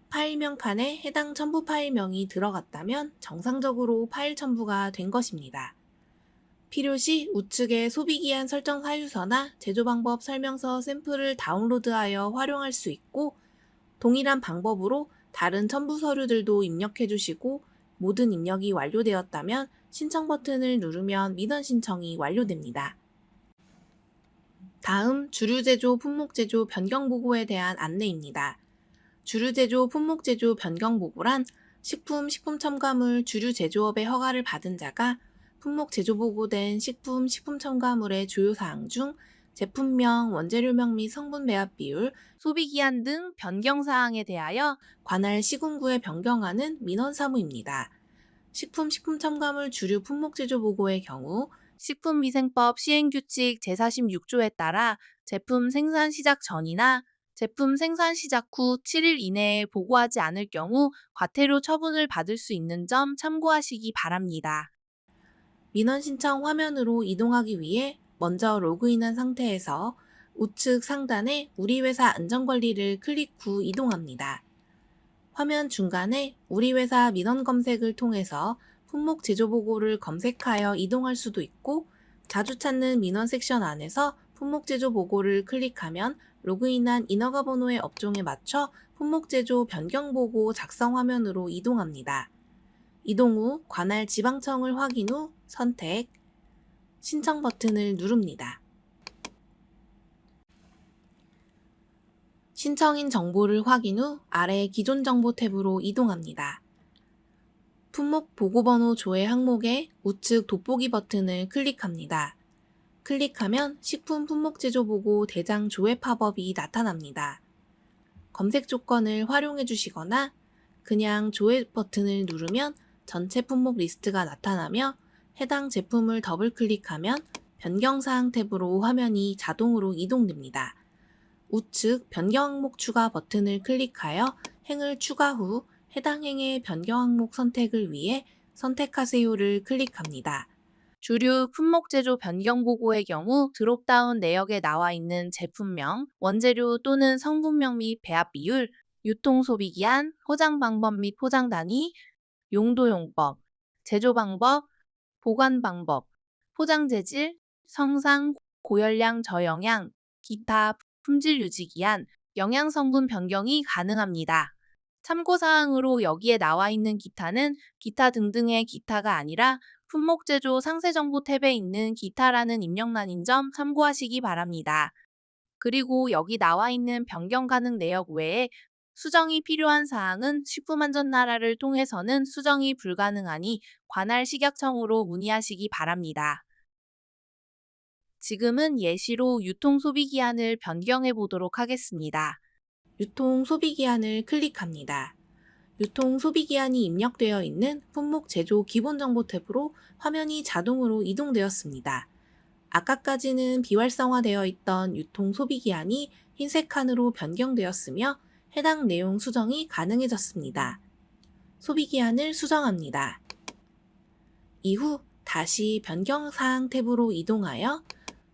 파일명 칸에 해당 첨부 파일명이 들어갔다면 정상적으로 파일 첨부가 된 것입니다. 필요시 우측의 소비기한 설정 사유서나 제조방법 설명서 샘플을 다운로드하여 활용할 수 있고 동일한 방법으로 다른 첨부 서류들도 입력해 주시고 모든 입력이 완료되었다면 신청 버튼을 누르면 민원 신청이 완료됩니다. 다음 주류제조, 품목제조 변경보고에 대한 안내입니다. 주류제조, 품목제조 변경보고란 식품, 식품첨가물 주류제조업의 허가를 받은 자가 품목 제조보고된 식품, 식품첨가물의 주요사항 중 제품명, 원재료명 및 성분 배합 비율, 소비기한 등 변경사항에 대하여 관할 시군구에 변경하는 민원사무입니다. 식품, 식품첨가물 주류 품목제조보고의 경우 식품위생법 시행규칙 제46조에 따라 제품 생산 시작 전이나 제품 생산 시작 후 7일 이내에 보고하지 않을 경우 과태료 처분을 받을 수 있는 점 참고하시기 바랍니다. 민원 신청 화면으로 이동하기 위해 먼저 로그인한 상태에서 우측 상단에 우리 회사 안전관리를 클릭 후 이동합니다. 화면 중간에 우리 회사 민원 검색을 통해서 품목 제조 보고를 검색하여 이동할 수도 있고 자주 찾는 민원 섹션 안에서 품목 제조 보고를 클릭하면 로그인한 인허가 번호의 업종에 맞춰 품목 제조 변경 보고 작성 화면으로 이동합니다. 이동 후 관할 지방청을 확인 후 선택, 신청 버튼을 누릅니다. 신청인 정보를 확인 후 아래 기존 정보 탭으로 이동합니다. 품목 보고번호 조회 항목의 우측 돋보기 버튼을 클릭합니다. 클릭하면 식품 품목 제조 보고 대장 조회 팝업이 나타납니다. 검색 조건을 활용해 주시거나 그냥 조회 버튼을 누르면 전체 품목 리스트가 나타나며 해당 제품을 더블클릭하면 변경사항 탭으로 화면이 자동으로 이동됩니다. 우측 변경 항목 추가 버튼을 클릭하여 행을 추가 후 해당 행의 변경 항목 선택을 위해 선택하세요를 클릭합니다. 주류 품목 제조 변경 보고의 경우 드롭다운 내역에 나와 있는 제품명, 원재료 또는 성분명 및 배합 비율, 유통 소비 기한, 포장 방법 및 포장 단위, 용도 용법, 제조 방법, 보관 방법, 포장 재질, 성상, 고열량 저영양, 기타 품질 유지 기한, 영양 성분 변경이 가능합니다. 참고사항으로 여기에 나와 있는 기타는 기타 등등의 기타가 아니라 품목 제조 상세 정보 탭에 있는 기타라는 입력란인 점 참고하시기 바랍니다. 그리고 여기 나와 있는 변경 가능 내역 외에 수정이 필요한 사항은 식품안전나라를 통해서는 수정이 불가능하니 관할 식약청으로 문의하시기 바랍니다. 지금은 예시로 유통소비기한을 변경해 보도록 하겠습니다. 유통소비기한을 클릭합니다. 유통소비기한이 입력되어 있는 품목 제조 기본정보 탭으로 화면이 자동으로 이동되었습니다. 아까까지는 비활성화되어 있던 유통소비기한이 흰색 칸으로 변경되었으며 해당 내용 수정이 가능해졌습니다. 소비기한을 수정합니다. 이후 다시 변경사항 탭으로 이동하여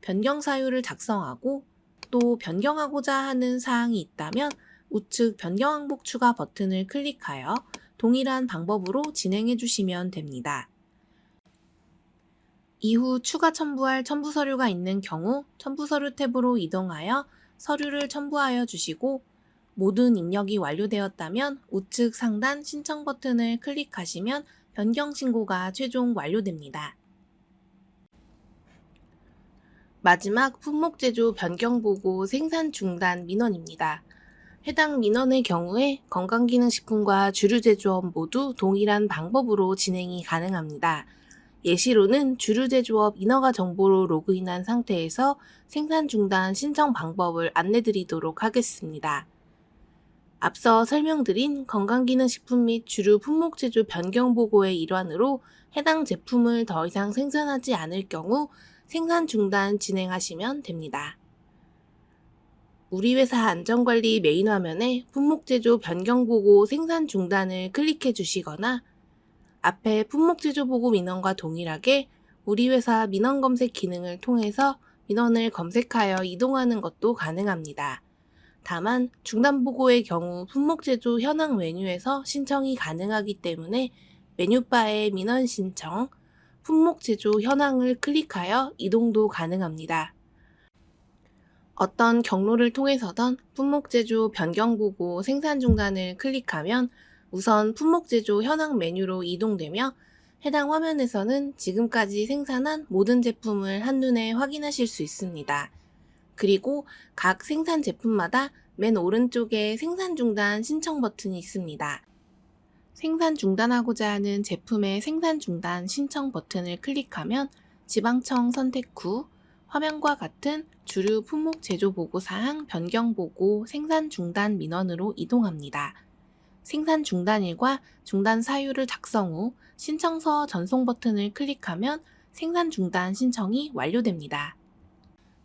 변경사유를 작성하고 또 변경하고자 하는 사항이 있다면 우측 변경 항목 추가 버튼을 클릭하여 동일한 방법으로 진행해 주시면 됩니다. 이후 추가 첨부할 첨부 서류가 있는 경우 첨부 서류 탭으로 이동하여 서류를 첨부하여 주시고 모든 입력이 완료되었다면 우측 상단 신청 버튼을 클릭하시면 변경 신고가 최종 완료됩니다. 마지막 품목 제조 변경 보고 생산 중단 민원입니다. 해당 민원의 경우에 건강기능식품과 주류제조업 모두 동일한 방법으로 진행이 가능합니다. 예시로는 주류제조업 인허가 정보로 로그인한 상태에서 생산 중단 신청 방법을 안내드리도록 하겠습니다. 앞서 설명드린 건강기능식품 및 주류 품목 제조 변경 보고의 일환으로 해당 제품을 더 이상 생산하지 않을 경우 생산 중단 진행하시면 됩니다. 우리 회사 안전관리 메인 화면에 품목 제조 변경 보고 생산 중단을 클릭해 주시거나 앞에 품목 제조 보고 민원과 동일하게 우리 회사 민원 검색 기능을 통해서 민원을 검색하여 이동하는 것도 가능합니다. 다만 중단 보고의 경우 품목 제조 현황 메뉴에서 신청이 가능하기 때문에 메뉴바에 민원 신청, 품목 제조 현황을 클릭하여 이동도 가능합니다. 어떤 경로를 통해서든 품목 제조 변경 보고 생산 중단을 클릭하면 우선 품목 제조 현황 메뉴로 이동되며 해당 화면에서는 지금까지 생산한 모든 제품을 한눈에 확인하실 수 있습니다. 그리고 각 생산 제품마다 맨 오른쪽에 생산 중단 신청 버튼이 있습니다. 생산 중단하고자 하는 제품의 생산 중단 신청 버튼을 클릭하면 지방청 선택 후 화면과 같은 주류 품목 제조 보고 사항 변경 보고 생산 중단 민원으로 이동합니다. 생산 중단일과 중단 사유를 작성 후 신청서 전송 버튼을 클릭하면 생산 중단 신청이 완료됩니다.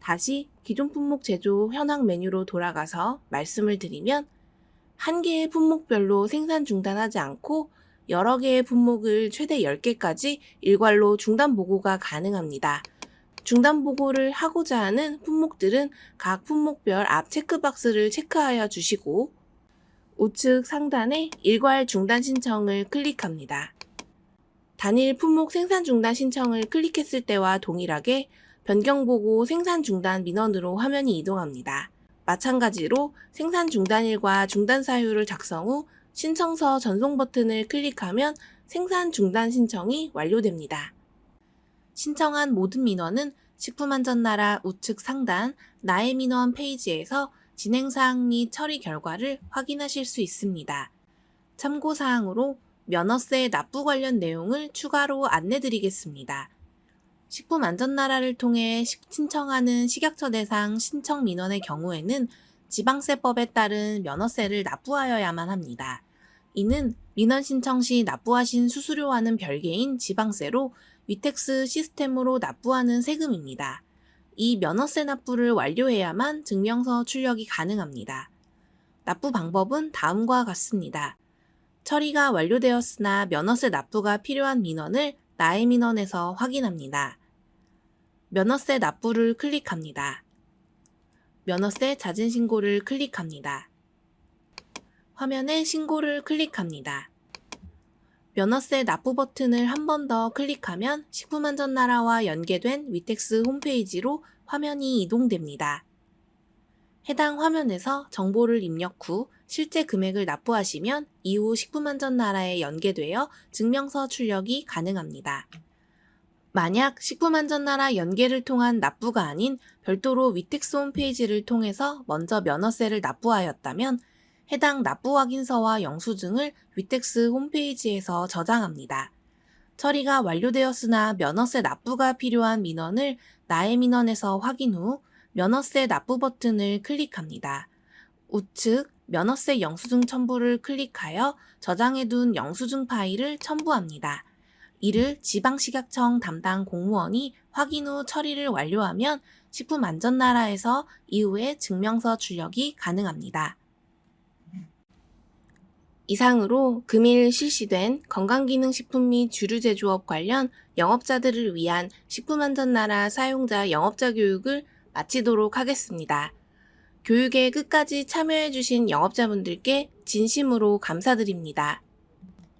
다시 기존 품목 제조 현황 메뉴로 돌아가서 말씀을 드리면 한 개의 품목별로 생산 중단하지 않고 여러 개의 품목을 최대 10개까지 일괄로 중단 보고가 가능합니다. 중단 보고를 하고자 하는 품목들은 각 품목별 앞 체크박스를 체크하여 주시고 우측 상단에 일괄 중단 신청을 클릭합니다. 단일 품목 생산 중단 신청을 클릭했을 때와 동일하게 변경 보고 생산 중단 민원으로 화면이 이동합니다. 마찬가지로 생산 중단일과 중단 사유를 작성 후 신청서 전송 버튼을 클릭하면 생산 중단 신청이 완료됩니다. 신청한 모든 민원은 식품안전나라 우측 상단 나의 민원 페이지에서 진행사항 및 처리 결과를 확인하실 수 있습니다. 참고사항으로 면허세 납부 관련 내용을 추가로 안내드리겠습니다. 식품안전나라를 통해 신청하는 식약처 대상 신청 민원의 경우에는 지방세법에 따른 면허세를 납부하여야만 합니다. 이는 민원 신청 시 납부하신 수수료와는 별개인 지방세로 위택스 시스템으로 납부하는 세금입니다. 이 면허세 납부를 완료해야만 증명서 출력이 가능합니다. 납부 방법은 다음과 같습니다. 처리가 완료되었으나 면허세 납부가 필요한 민원을 나의 민원에서 확인합니다. 면허세 납부를 클릭합니다. 면허세 자진 신고를 클릭합니다. 화면에 신고를 클릭합니다. 면허세 납부 버튼을 한 번 더 클릭하면 식품안전나라와 연계된 위택스 홈페이지로 화면이 이동됩니다. 해당 화면에서 정보를 입력 후 실제 금액을 납부하시면 이후 식품안전나라에 연계되어 증명서 출력이 가능합니다. 만약 식품안전나라 연계를 통한 납부가 아닌 별도로 위택스 홈페이지를 통해서 먼저 면허세를 납부하였다면 해당 납부 확인서와 영수증을 위택스 홈페이지에서 저장합니다. 처리가 완료되었으나 면허세 납부가 필요한 민원을 나의 민원에서 확인 후 면허세 납부 버튼을 클릭합니다. 우측 면허세 영수증 첨부를 클릭하여 저장해둔 영수증 파일을 첨부합니다. 이를 지방식약청 담당 공무원이 확인 후 처리를 완료하면 식품안전나라에서 이후에 증명서 출력이 가능합니다. 이상으로 금일 실시된 건강기능식품 및 주류제조업 관련 영업자들을 위한 식품안전나라 사용자 영업자 교육을 마치도록 하겠습니다. 교육에 끝까지 참여해주신 영업자분들께 진심으로 감사드립니다.